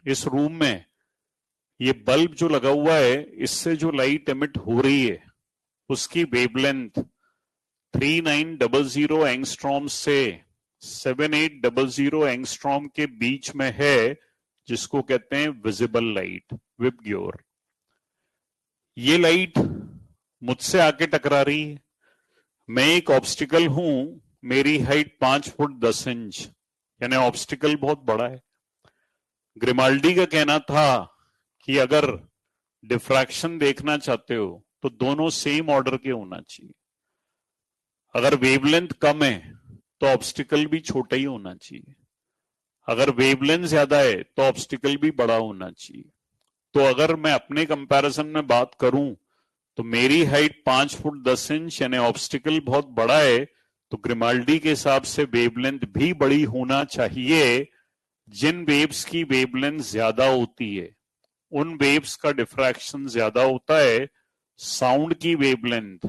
Speaker 1: इस रूम में ये बल्ब जो लगा हुआ है, इससे जो लाइट एमिट हो रही है उसकी वेवलेंथ 3900 एंगस्ट्रॉम से 7800 एंगस्ट्रॉम के बीच में है, जिसको कहते हैं विजिबल लाइट, विबग्योर। ये लाइट मुझसे आके टकरा रही है, मैं एक ऑब्स्टिकल हूं, मेरी हाइट 5 फुट 10 इंच, यानी ऑब्स्टिकल बहुत बड़ा है। ग्रिमाल्डी का कहना था कि अगर डिफ्रैक्शन देखना चाहते हो तो दोनों सेम ऑर्डर के होना चाहिए। अगर वेवलेंथ कम है तो ऑब्स्टिकल भी छोटा ही होना चाहिए, अगर वेवलेंथ ज्यादा है तो ऑब्स्टिकल भी बड़ा होना चाहिए। तो अगर मैं अपने कंपैरिजन में बात करूं तो मेरी हाइट 5 फुट 10 इंच, यानी ऑब्स्टिकल बहुत बड़ा है, तो ग्रिमाल्डी के हिसाब से वेवलेंथ भी बड़ी होना चाहिए। जिन वेव्स की वेवलेंथ ज्यादा होती है उन वेव्स का डिफ्रैक्शन ज्यादा होता है। साउंड की वेवलेंथ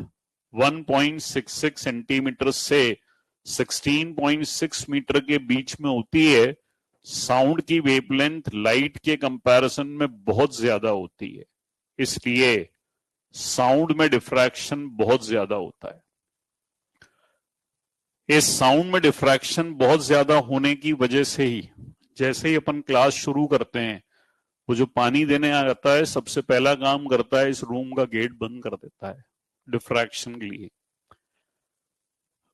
Speaker 1: 1.66 सेंटीमीटर से 16.6 मीटर के बीच में होती है। साउंड की वेवलेंथ लाइट के कंपैरिजन में बहुत ज्यादा होती है, इसलिए साउंड में डिफ्रैक्शन बहुत ज्यादा होता है। इस साउंड में डिफ्रैक्शन बहुत ज्यादा होने की वजह से ही जैसे ही अपन क्लास शुरू करते हैं, वो जो पानी देने आता है सबसे पहला काम करता है इस रूम का गेट बंद कर देता है डिफ्रैक्शन के लिए।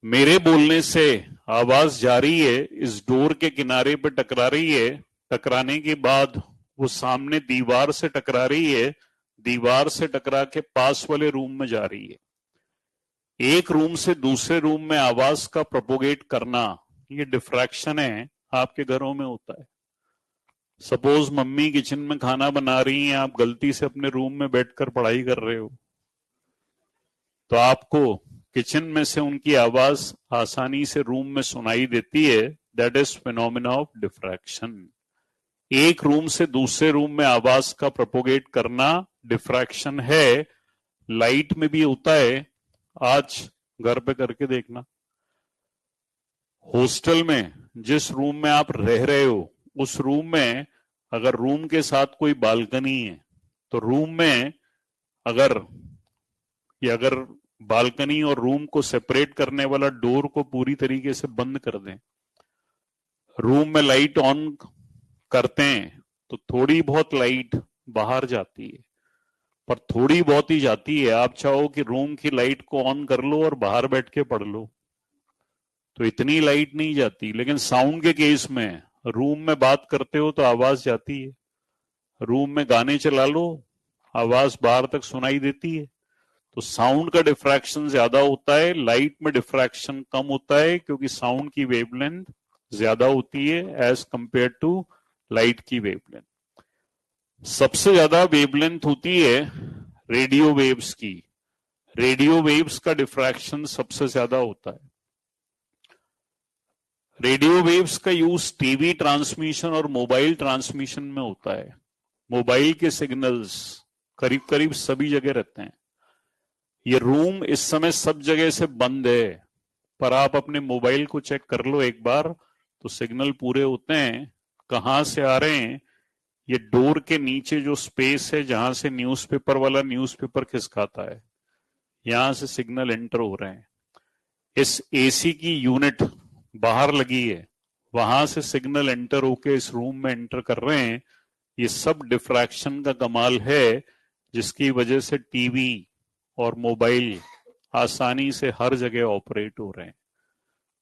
Speaker 1: मेरे बोलने से आवाज जा रही है, इस डोर के किनारे पे टकरा रही है, टकराने के बाद वो सामने दीवार से टकरा रही है, दीवार से टकरा के पास वाले रूम में जा रही है। एक रूम से दूसरे रूम में आवाज का प्रोपोगेट करना, ये डिफ्रैक्शन है, आपके घरों में होता है। सपोज मम्मी किचन में खाना बना रही हैं, आप गलती से अपने रूम में बैठकर पढ़ाई कर रहे हो, तो आपको किचन में से उनकी आवाज आसानी से रूम में सुनाई देती है। That is phenomena of diffraction. एक रूम से दूसरे रूम में आवाज का प्रोपोगेट करना डिफ्रैक्शन है। लाइट में भी होता है, आज घर पे करके देखना। हॉस्टल में जिस रूम में आप रह रहे हो उस रूम में अगर रूम के साथ कोई बालकनी है तो रूम में अगर बालकनी और रूम को सेपरेट करने वाला डोर को पूरी तरीके से बंद कर दें, रूम में लाइट ऑन करते हैं तो थोड़ी बहुत लाइट बाहर जाती है, पर थोड़ी बहुत ही जाती है। आप चाहो कि रूम की लाइट को ऑन कर लो और बाहर बैठ के पढ़ लो तो इतनी लाइट नहीं जाती। लेकिन साउंड के केस में रूम में बात करते हो तो आवाज जाती है, रूम में गाने चला लो आवाज बाहर तक सुनाई देती है। तो साउंड का डिफ्रैक्शन ज्यादा होता है, लाइट में डिफ्रैक्शन कम होता है, क्योंकि साउंड की वेवलेंथ ज्यादा होती है एज कंपेयर टू लाइट की वेवलेंथ। सबसे ज्यादा वेवलेंथ होती है रेडियो वेव्स की। रेडियो वेव्स का डिफ्रैक्शन सबसे ज्यादा होता है। रेडियो वेव्स का यूज टीवी ट्रांसमिशन और मोबाइल ट्रांसमिशन में होता है। मोबाइल के सिग्नल्स करीब करीब सभी जगह रहते हैं। ये रूम इस समय सब जगह से बंद है, पर आप अपने मोबाइल को चेक कर लो एक बार तो सिग्नल पूरे होते हैं। कहां से आ रहे हैं? ये डोर के नीचे जो स्पेस है जहां से न्यूज़पेपर वाला न्यूज़पेपर खिसकाता है, यहां से सिग्नल एंटर हो रहे हैं। इस एसी की यूनिट बाहर लगी है, वहां से सिग्नल एंटर होके इस रूम में एंटर कर रहे हैं। ये सब डिफ्रैक्शन का कमाल है, जिसकी वजह से टीवी और मोबाइल आसानी से हर जगह ऑपरेट हो रहे हैं।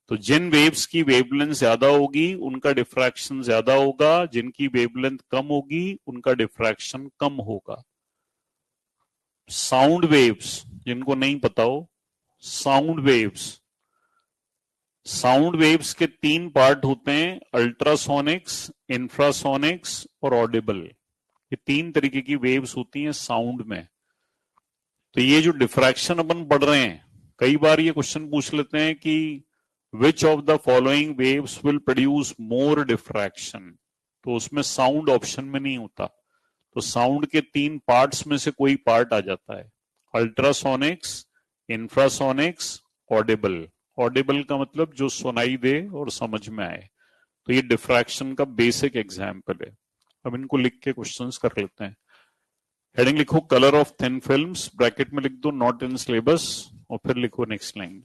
Speaker 1: तो जिन वेव्स की वेवलेंथ ज्यादा होगी उनका डिफ्रैक्शन ज्यादा होगा, जिनकी वेवलेंथ कम होगी उनका डिफ्रैक्शन कम होगा। साउंड वेव्स, जिनको नहीं पता हो, साउंड वेव्स, साउंड वेव्स के तीन पार्ट होते हैं, अल्ट्रासोनिक्स, इंफ्रासोनिक्स और ऑडिबल। ये तीन तरीके की वेव्स होती हैं साउंड में। तो ये जो डिफ्रैक्शन अपन पढ़ रहे हैं, कई बार ये क्वेश्चन पूछ लेते हैं कि which of the following waves will produce more diffraction, तो उसमें साउंड ऑप्शन में नहीं होता। तो साउंड के तीन पार्ट्स में से कोई पार्ट आ जाता है, अल्ट्रासोनिक्स, इंफ्रासोनिक्स, ऑडिबल। ऑडिबल का मतलब जो सुनाई दे और समझ में आए। तो ये डिफ्रैक्शन का बेसिक एग्जाम्पल है। अब इनको लिख के क्वेश्चंस कर लेते हैं। हेडिंग लिखो colour of thin films, bracket में लिख दो नॉट इन सिलेबस, और फिर लिखो next line.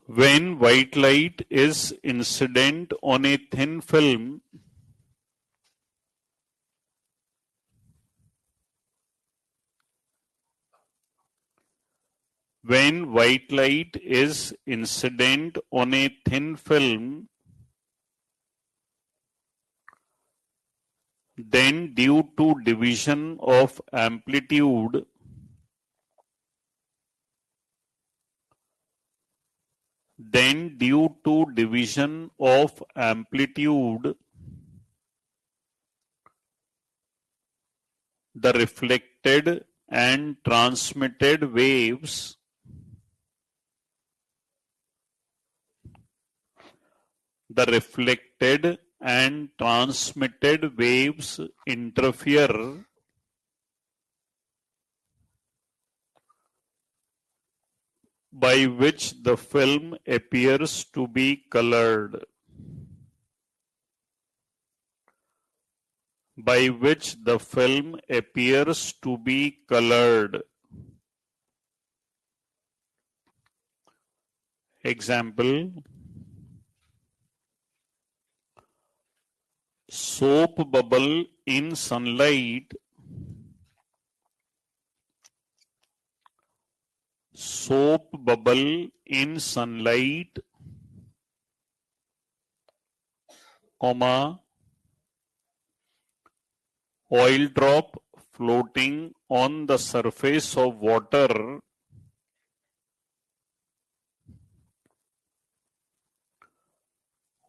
Speaker 1: When white light is incident on a thin film, when white light is incident on a thin film, then due to division of amplitude, then due to division of amplitude, the reflected and transmitted waves interfere by which the film appears to be colored. By which the film appears to be colored. Example, soap bubble in sunlight, soap bubble in sunlight, comma, oil drop floating on the surface of water,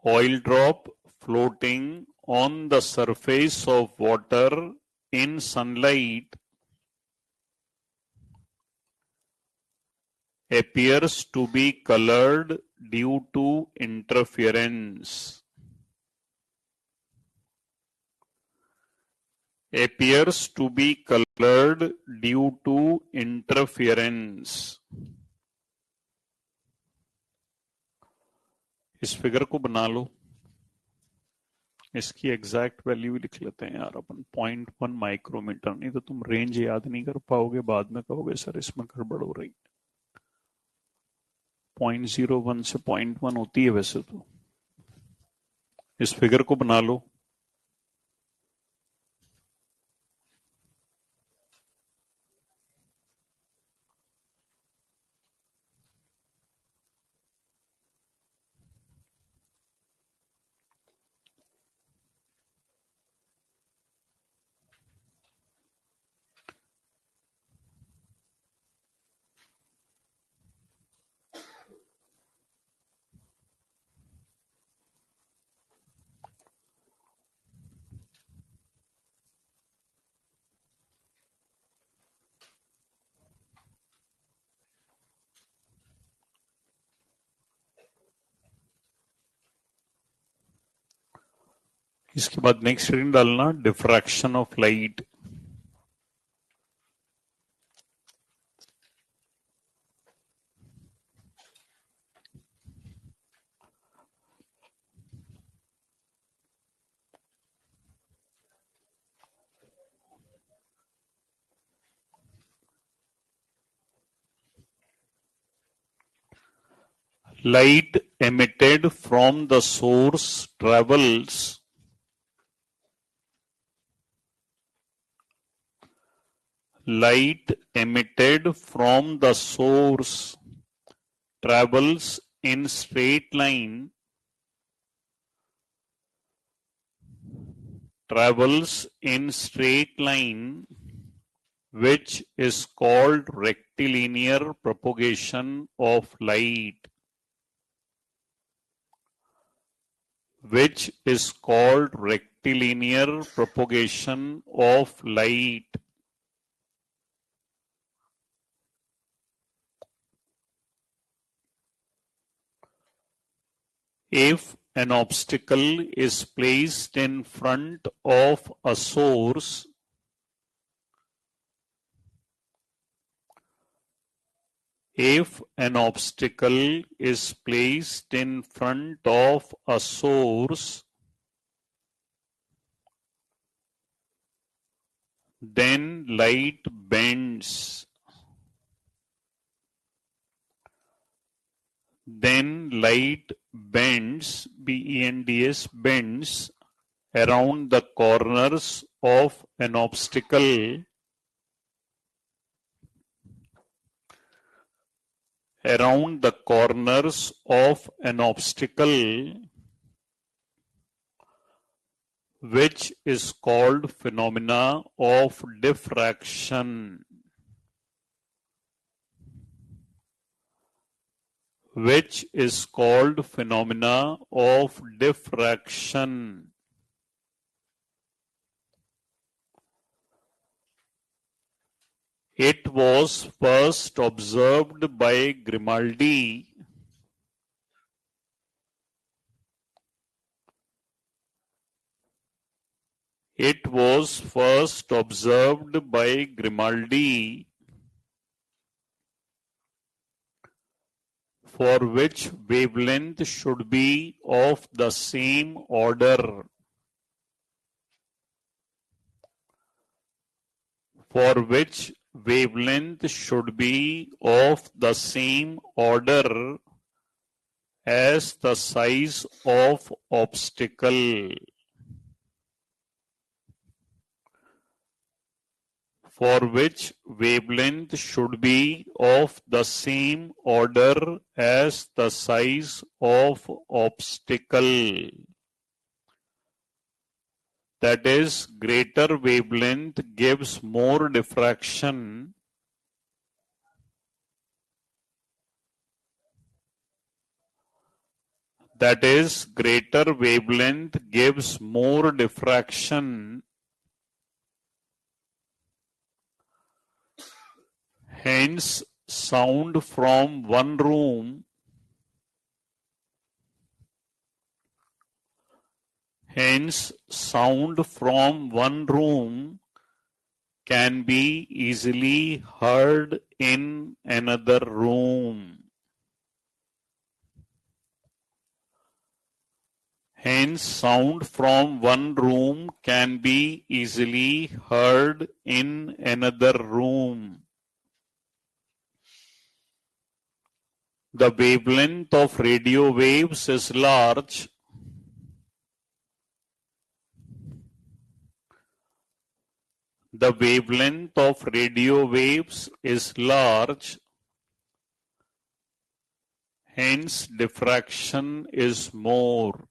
Speaker 1: oil drop floating on the surface of water in sunlight appears to be colored due to interference. Appears to be colored due to interference. इस figure को बना लो, इसकी exact value लिख लेते हैं यार अपन, 0.1 micrometer. नहीं तो तुम रेंज याद नहीं कर पाओगे, बाद में कहोगे सर इसमें गड़बड़ हो रही। 0.01 से 0.1 होती है वैसे तो। इस फिगर को बना लो। इसके बाद नेक्स्ट रीडिंग डालना, diffraction of light. Light emitted from the source travels light emitted from the source travels in straight line which is called rectilinear propagation of light, which is called rectilinear propagation of light. If an obstacle is placed in front of a source, if an obstacle is placed in front of a source, then light bends. Then light bends, B-E-N-D-S, bends around the corners of an obstacle, around the corners of an obstacle, which is called phenomena of diffraction, which is called phenomena of diffraction. It was first observed by Grimaldi It was first observed by Grimaldi, for which wavelength should be of the same order, for which wavelength should be of the same order as the size of obstacle, for which wavelength should be of the same order as the size of obstacle. That is, greater wavelength gives more diffraction. That is, greater wavelength gives more diffraction. Hence, sound from one room can be easily heard in another room. Hence, sound from one room can be easily heard in another room. The wavelength of radio waves is large. The wavelength of radio waves is large. Hence, diffraction is more.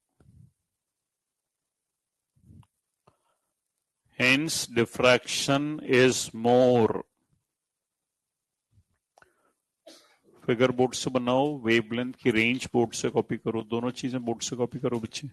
Speaker 1: Hence, diffraction is more. Figure board से बनाओ, wavelength की range board से copy करो, दोनों चीजें board से copy करो बच्चे।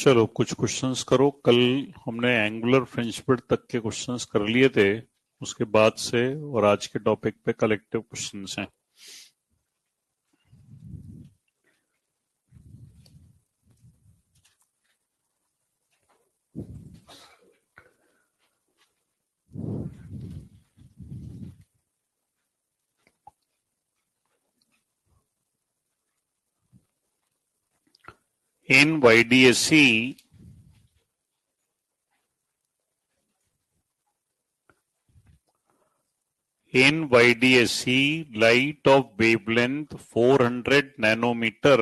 Speaker 1: चलो कुछ क्वेश्चंस करो। कल हमने एंगुलर फ्रिंज विड्थ तक के क्वेश्चंस कर लिए थे, उसके बाद से और आज के टॉपिक पे कलेक्टिव क्वेश्चंस हैं। In YDSC, light of wavelength 400 nanometer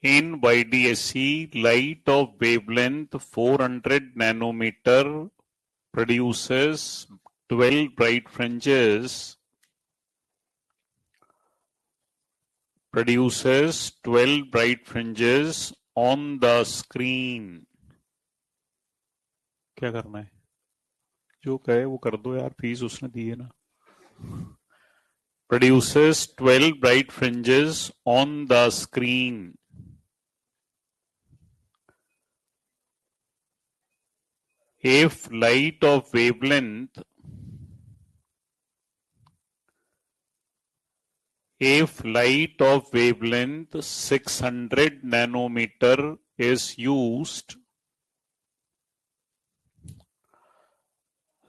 Speaker 1: in YDSC, light of wavelength 400 nanometer produces 12 bright fringes on the screen. क्या करना है? जो कहे वो कर दो यार, फीस उसने दी है ना। Produces 12 bright fringes on the screen. If light of wavelength 600 nanometer is used,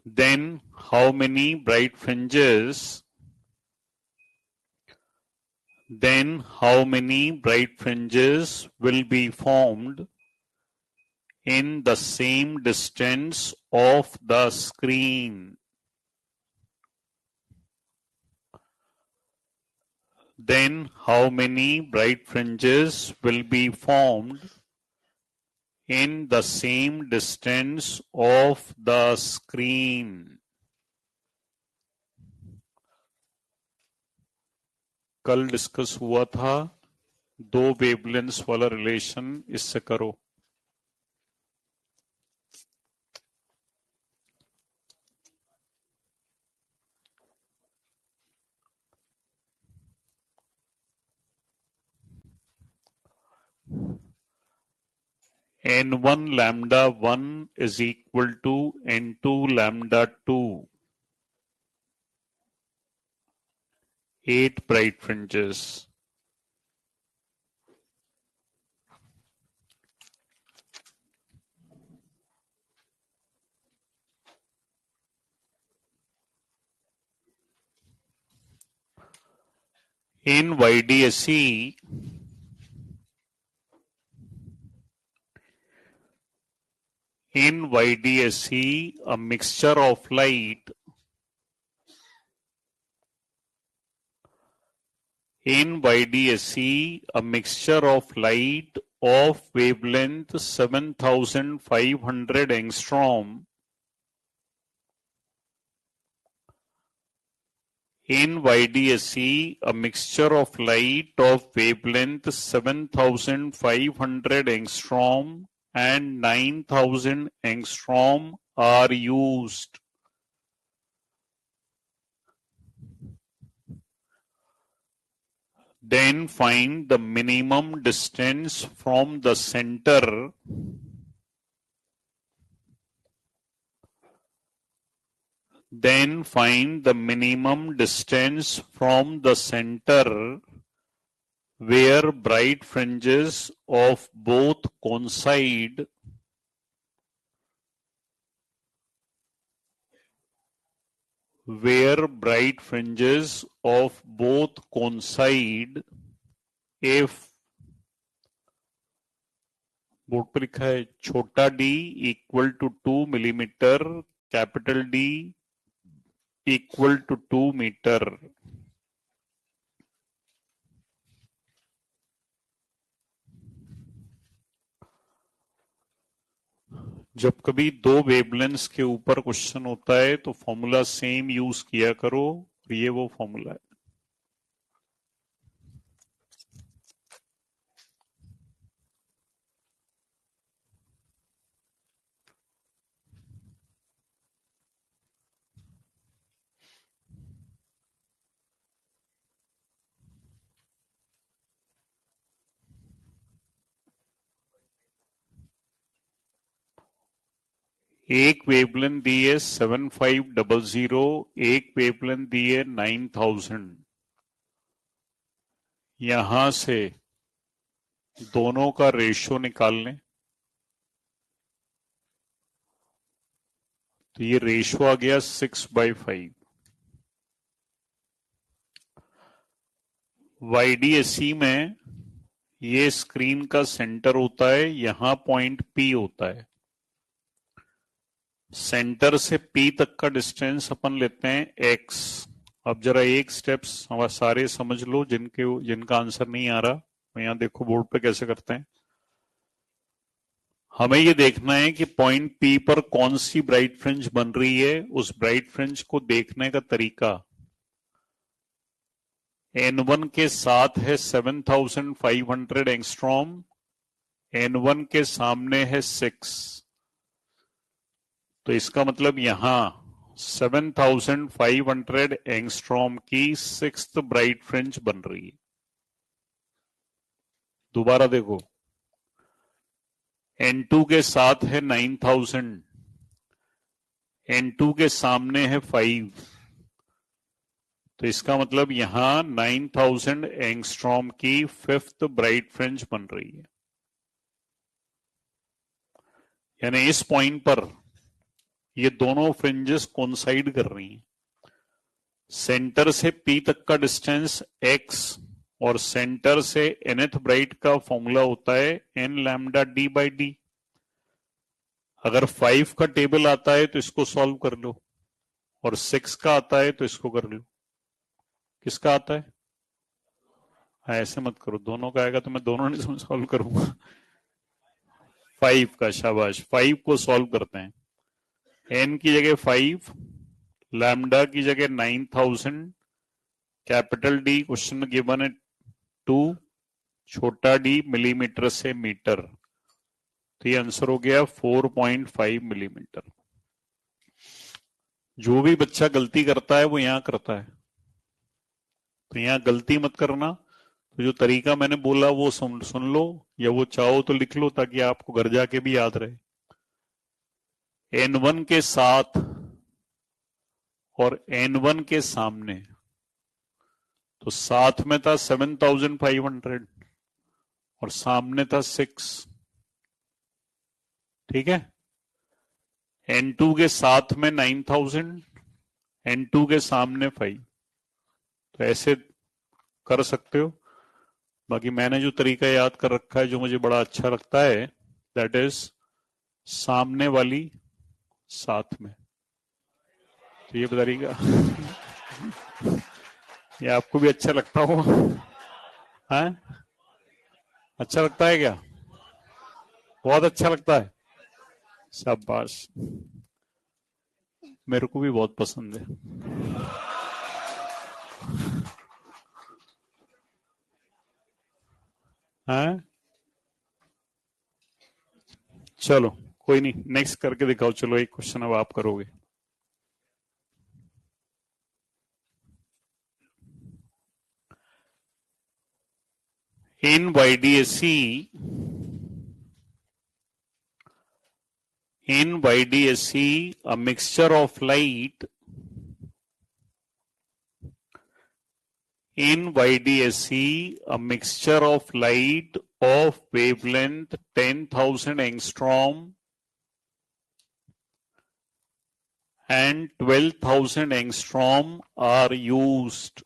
Speaker 1: then how many bright fringes will be formed in the same distance of the screen? Then how many bright fringes will be formed in the same distance of the screen? कल discuss हुआ था दो wavelengths वाला relation, इससे करो। n1 lambda 1 is equal to n2 lambda 2, 8 bright fringes. In YDSC, a mixture of light of wavelength 7500 angstrom in YDSC, a mixture of light of wavelength 7500 angstrom and 9000 angstrom are used. Then find the minimum distance from the center where bright fringes of both coincide if board पर लिखा है छोटा d equal to 2 millimetre, capital D equal to 2 metre. जब कभी दो wavelengths के ऊपर question होता है तो फॉर्मूला सेम यूज किया करो, ये वो फॉर्मूला है। एक वेवलेंथ दी है 7500, एक वेवलेंथ दी है 9000। यहां से दोनों का रेशियो निकाल लें। तो ये रेशियो आ गया 6/5। YDSE में ये स्क्रीन का सेंटर होता है, यहां पॉइंट P होता है। सेंटर से P तक का डिस्टेंस अपन लेते हैं x। अब जरा एक स्टेप्स हमारे सारे समझ लो, जिनका आंसर नहीं आ रहा। यहां देखो बोर्ड पे कैसे करते हैं। हमें ये देखना है कि पॉइंट P पर कौन सी ब्राइट फ्रिंज बन रही है। उस ब्राइट फ्रिंज को देखने का तरीका, N1 के साथ है 7500 एंगस्ट्रॉम, N1 के सामने है 6। तो इसका मतलब यहां 7500 एंगस्ट्रॉम की 6th ब्राइट फ्रिंज बन रही है। दोबारा देखो, N2 के साथ है 9000, N2 के सामने है 5। तो इसका मतलब यहां 9000 एंगस्ट्रॉम की 5th ब्राइट फ्रिंज बन रही है। यानी इस पॉइंट पर ये दोनों फ्रिंजेस कोइंसाइड कर रही हैं। सेंटर से P तक का डिस्टेंस x और सेंटर से nth ब्राइट का फॉर्मूला होता है n lambda d by D. अगर 5 का टेबल आता है तो इसको सॉल्व कर लो, और 6 का आता है तो इसको कर लो। किसका आता है? ऐसे मत करो, दोनों का आएगा तो मैं दोनों नहीं सॉल्व करूंगा। 5 का, शाबाश। 5 को सॉल्व करते हैं। n की जगह 5, लैम्डा की जगह 9000, कैपिटल D क्वेश्चन में गिवन है 2, छोटा d मिलीमीटर से मीटर। तो ये आंसर हो गया 4.5 मिलीमीटर। जो भी बच्चा गलती करता है वो यहां करता है, तो यहां गलती मत करना। तो जो तरीका मैंने बोला वो सुन लो, या वो चाहो तो लिख लो ताकि आपको घर जाके भी याद रहे। N1 के साथ और N1 के सामने, तो साथ में था 7500 और सामने था 6। ठीक है। N2 के साथ में 9000, N2 के सामने 5। तो ऐसे कर सकते हो। बाकी मैंने जो तरीका याद कर रखा है, जो मुझे बड़ा अच्छा लगता है, दैट इज सामने वाली साथ में। तो ये तरीका ये आपको भी अच्छा लगता हो? है? अच्छा लगता है क्या? बहुत अच्छा लगता है। शाबाश, मेरे को भी बहुत पसंद है। हैं? चलो कोई नहीं, नेक्स्ट करके दिखाओ। चलो एक क्वेश्चन अब आप करोगे। In YDSE, a mixture of light in YDSE, a mixture of light of wavelength 10,000 angstrom and 12,000 angstrom are used.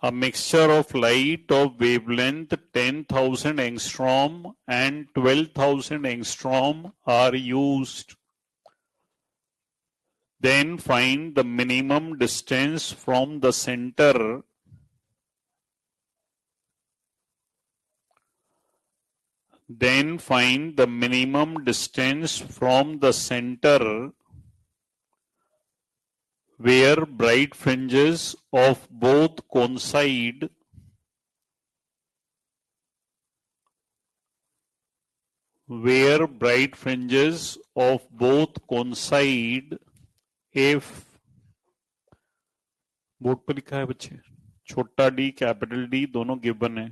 Speaker 1: A mixture of light of wavelength 10,000 angstrom and 12,000 angstrom are used. Then find the minimum distance from the center Then find the minimum distance from the center where bright fringes of both coincide if board पर लिखा है बच्चे, छोटा d capital D दोनों given है।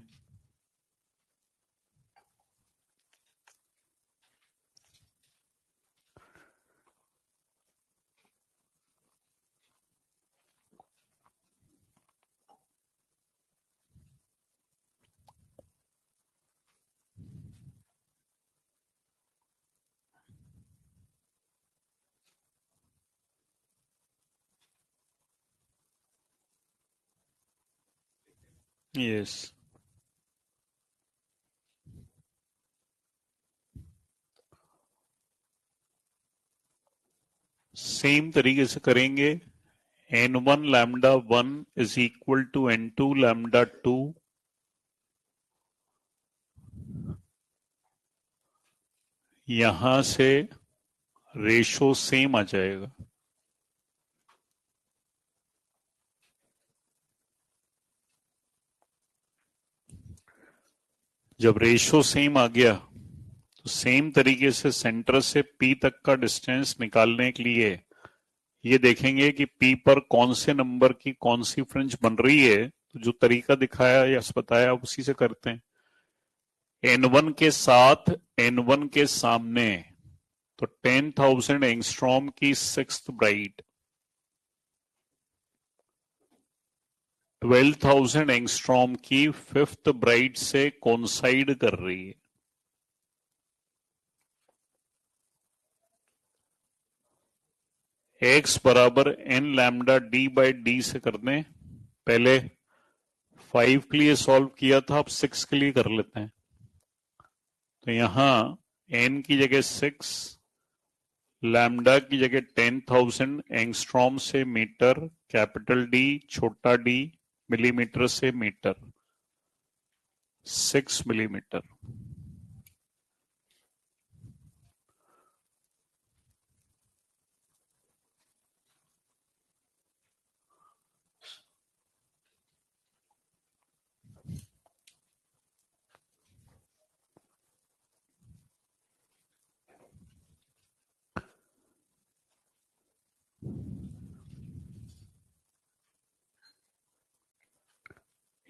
Speaker 1: Yes, same तरीके से करेंगे। n1 lambda 1 is equal to n2 lambda 2। यहां से रेशो सेम आ जाएगा। जब रेशो सेम आ गया तो सेम तरीके से सेंटर से पी तक का डिस्टेंस निकालने के लिए ये देखेंगे कि पी पर कौन से नंबर की कौन सी फ्रिंज बन रही है। तो जो तरीका दिखाया या बताया उसी से करते हैं। n1 के साथ n1 के सामने तो 10,000 एंगस्ट्रॉम की सिक्स्थ ब्राइट 12,000 एंगस्ट्रॉम की फिफ्थ ब्राइट से कोइंसाइड कर रही है। x बराबर n lambda d by D से कर दें। पहले 5 के लिए सॉल्व किया था, अब 6 के लिए कर लेते हैं। तो यहां n की जगह 6, लैम्डा की जगह 10,000 एंगस्ट्रॉम से मीटर, कैपिटल डी छोटा डी मिलीमीटर से metre, 6 millimetre.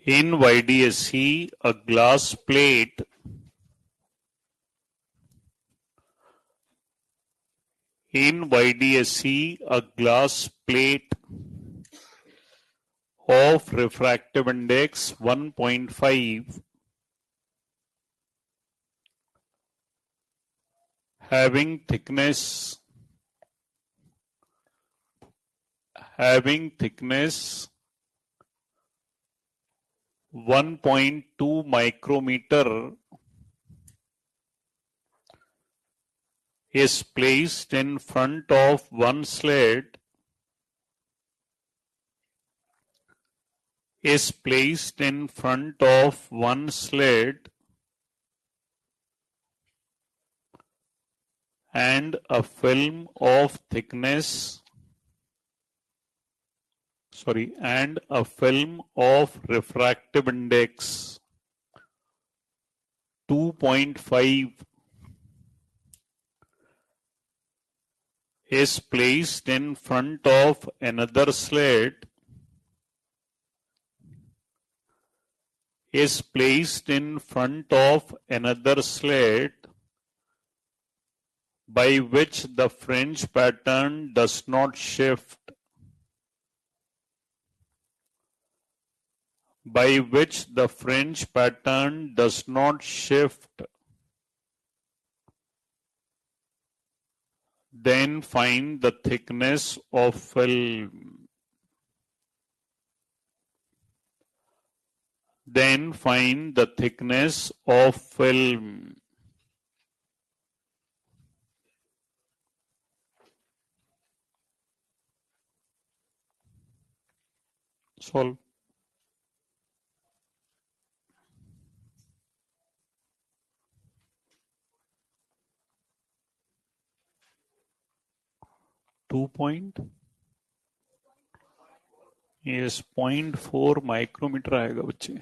Speaker 1: In YDSC, a glass plate of refractive index 1.5 having thickness 1.2 micrometer is placed in front of one slit and a film of refractive index 2.5 is placed in front of another slit by which the fringe pattern does not shift. Then find the thickness of film. Solve. Yes, 0.4 micrometer आएगा बच्चे।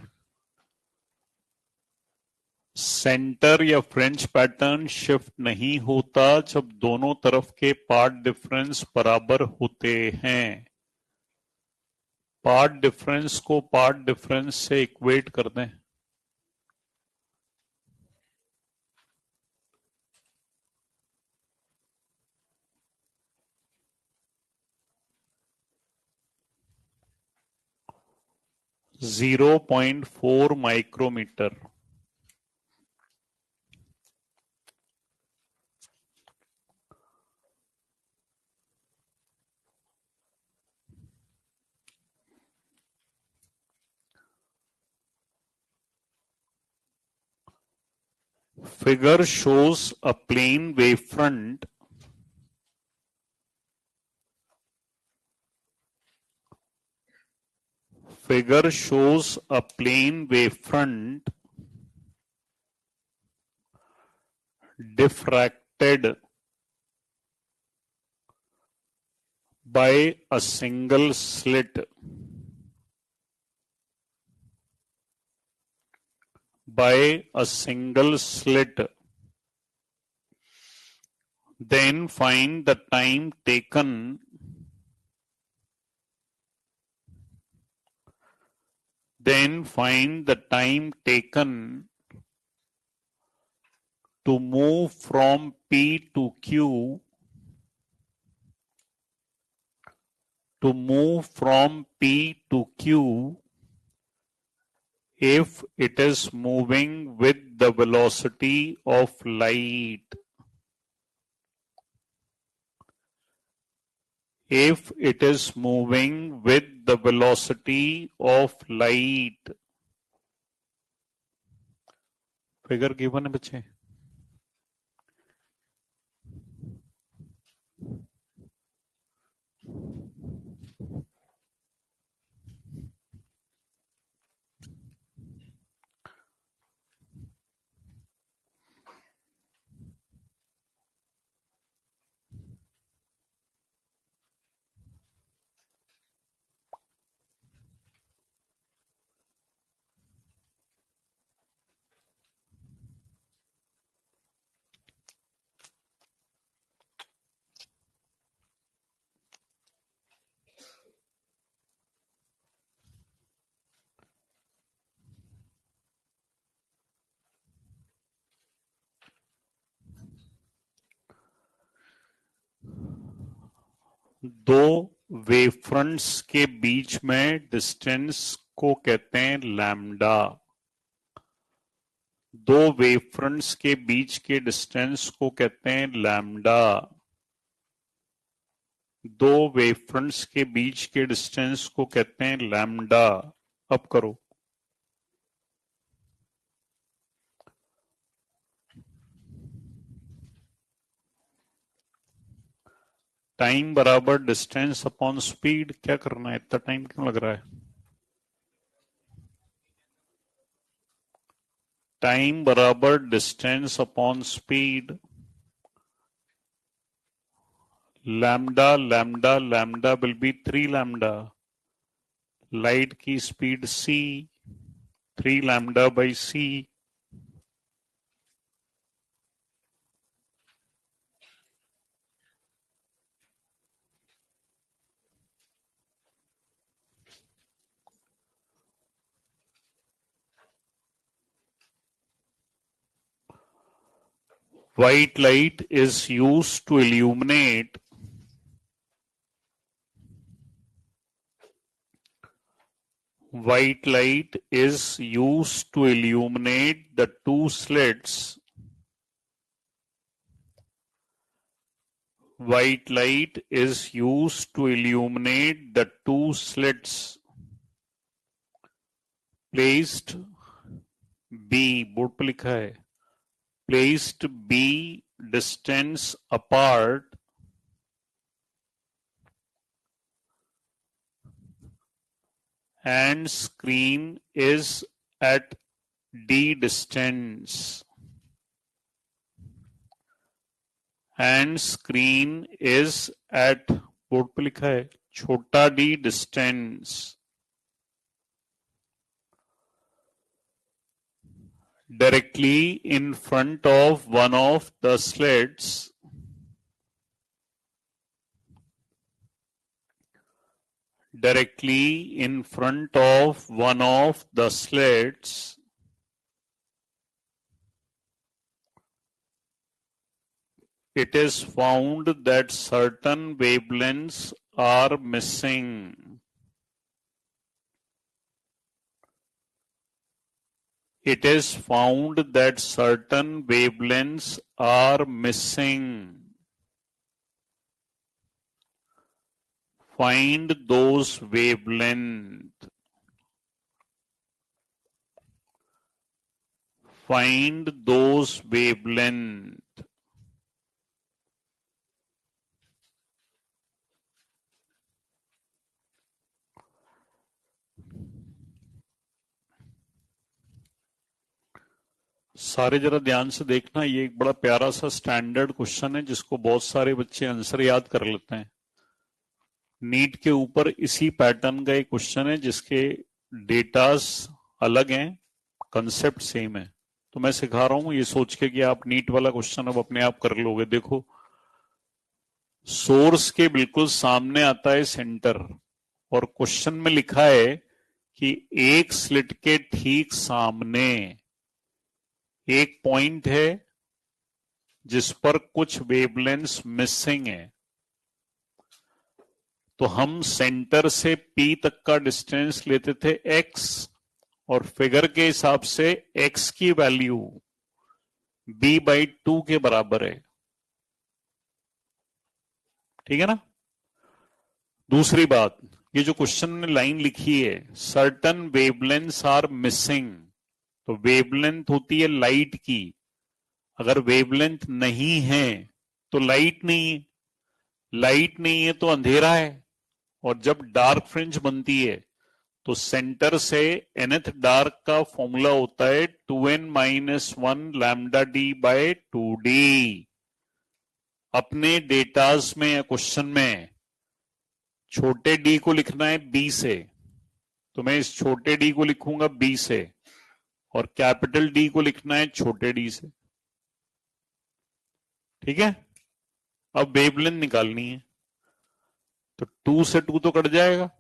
Speaker 1: Centre या French pattern shift नहीं होता जब दोनों तरफ के path difference बराबर होते हैं। पार्ट डिफरेंस को पार्ट डिफरेंस से इक्वेट कर दें। Zero 0.4 micrometre. Figure shows a plane wavefront Figure shows a plane wavefront diffracted by a single slit. Then find the time taken to move from P to Q if it is moving with the velocity of light. If it is moving with the velocity of light. Figure given है बच्चे. दो वेवफ्रंट्स के बीच में distance को कहते हैं lambda. दो वेवफ्रंट्स के बीच के डिस्टेंस को कहते हैं लैम्डा. दो वेवफ्रंट्स के बीच के डिस्टेंस को कहते हैं लैम्डा. अब करो. टाइम बराबर डिस्टेंस अपॉन स्पीड. क्या करना है, इतना टाइम क्यों लग रहा है? टाइम बराबर distance upon speed. Lambda lambda lambda will be 3 lambda. Light की speed c, 3 lambda by c. White light is used to illuminate White light is used to illuminate the two slits. White light is used to illuminate the two slits placed B, board पे लिखा है, placed B distance apart and screen is at D distance. And screen is at, board पे लिखा है, छोटा d distance. Directly in front of one of the slits. Directly in front of one of the slits. It is found that certain wavelengths are missing. It is found that certain wavelengths are missing. Find those wavelengths. find those wavelength. सारे जरा ध्यान से देखना, ये एक बड़ा प्यारा सा स्टैंडर्ड क्वेश्चन है जिसको बहुत सारे बच्चे आंसर याद कर लेते हैं। नीट के ऊपर इसी पैटर्न का एक क्वेश्चन है जिसके डेटास अलग हैं, कंसेप्ट सेम है। तो मैं सिखा रहा हूं ये सोच के कि आप नीट वाला क्वेश्चन अब अपने आप कर लोगे। देखो, सोर्स के बिल्कुल सामने आता है सेंटर, और क्वेश्चन में लिखा है कि एक स्लिट के ठीक सामने एक पॉइंट है जिस पर कुछ वेवलेंथ्स मिसिंग है। तो हम सेंटर से पी तक का डिस्टेंस लेते थे x, और फिगर के हिसाब से x की वैल्यू b/2 के बराबर है। ठीक है ना। दूसरी बात, ये जो क्वेश्चन में लाइन लिखी है, सर्टन वेवलेंथ्स आर मिसिंग, तो वेवलेंथ होती है लाइट की। अगर वेवलेंथ नहीं है तो लाइट नहीं है, लाइट नहीं है तो अंधेरा है। और जब डार्क फ्रिंज बनती है तो सेंटर से nth डार्क का फॉर्मूला होता है 2n-1 lambda D bye 2d। अपने डेटाज में या क्वेश्चन में छोटे डी को लिखना है बी से, तो मैं इस छोटे डी को लिखूंगा बी से, और कैपिटल डी को लिखना है छोटे डी से। ठीक है। अब वेवलेंथ निकालनी है, तो 2 से 2 तो कट जाएगा,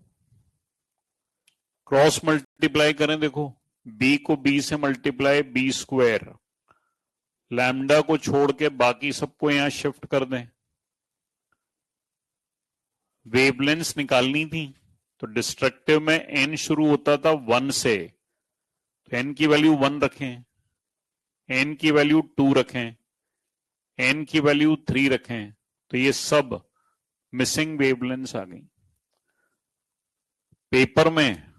Speaker 1: क्रॉस मल्टीप्लाई करें। देखो, बी को बी से मल्टीप्लाई b², लैम्डा को छोड़ के बाकी सबको यहां शिफ्ट कर दें। वेवलेंथ निकालनी थी, तो डिस्ट्रक्टिव में n शुरू होता था 1 से, तो n की वैल्यू 1 रखें, n की वैल्यू 2 रखें, n की वैल्यू 3 रखें, तो ये सब मिसिंग वेवलेंथ्स आ गई। पेपर में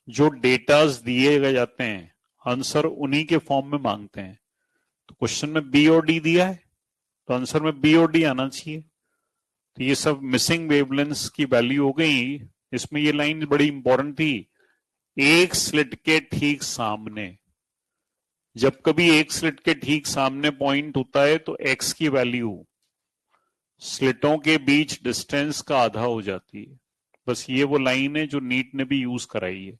Speaker 1: जो डेटास दिए जाते हैं आंसर उन्हीं के फॉर्म में मांगते हैं। तो क्वेश्चन में बी और डी दिया है, तो आंसर में बी और डी आना चाहिए। तो ये सब मिसिंग वेवलेंथ्स की वैल्यू हो गई। इसमें ये लाइन बड़ी इंपॉर्टेंट थी, एक स्लिट के ठीक सामने। जब कभी एक स्लिट के ठीक सामने पॉइंट होता है तो एक्स की वैल्यू स्लिटों के बीच डिस्टेंस का आधा हो जाती है। बस ये वो लाइन है जो नीट ने भी यूज कराई है।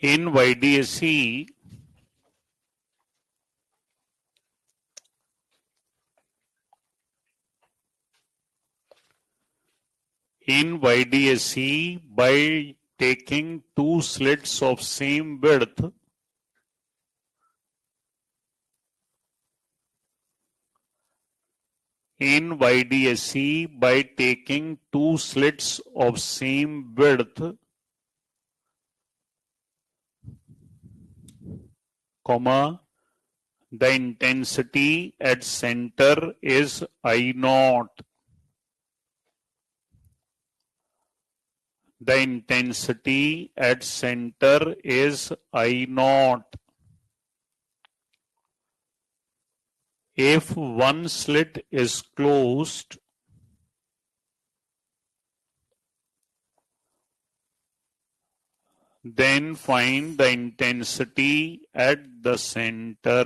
Speaker 1: In YDSC, by taking two slits of same width, in YDSC by taking two slits of same width, comma, the intensity at center is I0. The intensity at center is I0. If one slit is closed, then find the intensity at the center.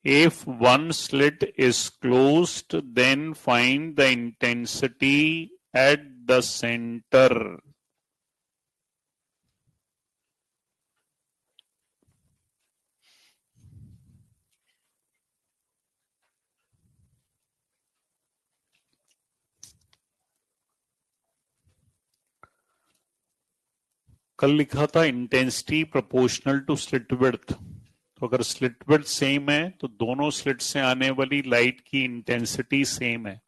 Speaker 1: If one slit is closed, then find the intensity at the center. कल लिखा था intensity proportional to slit width, तो अगर slit width same है तो दोनों slit से आने वाली लाइट की इंटेंसिटी सेम है।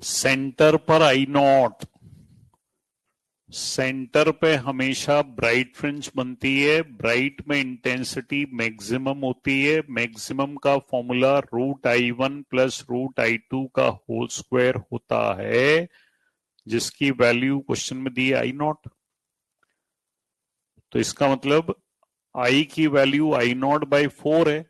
Speaker 1: सेंटर पर आई नॉट, सेंटर पे हमेशा ब्राइट फ्रिंज बनती है, ब्राइट में इंटेंसिटी मैक्सिमम होती है, मैक्सिमम का फॉर्मूला √I1 प्लस √I2 का होल स्क्वायर होता है, जिसकी वैल्यू क्वेश्चन में दी है I0। तो इसका मतलब I की वैल्यू I0/4 है,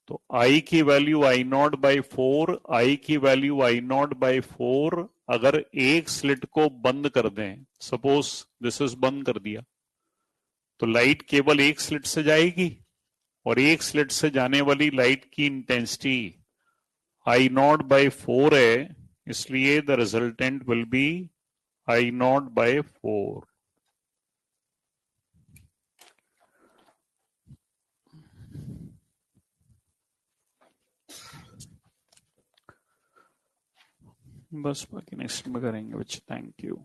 Speaker 1: तो I की वैल्यू I0/4, I की वैल्यू I0/4 अगर एक स्लिट को बंद कर दें, सपोज दिस इज बंद कर दिया, तो लाइट केवल एक स्लिट से जाएगी, और एक स्लिट से जाने वाली लाइट की इंटेंसिटी I0/4 है, इसलिए the resultant will be I0/4। बस बाकी नेक्स्ट में करेंगे बच्चे। Thank you.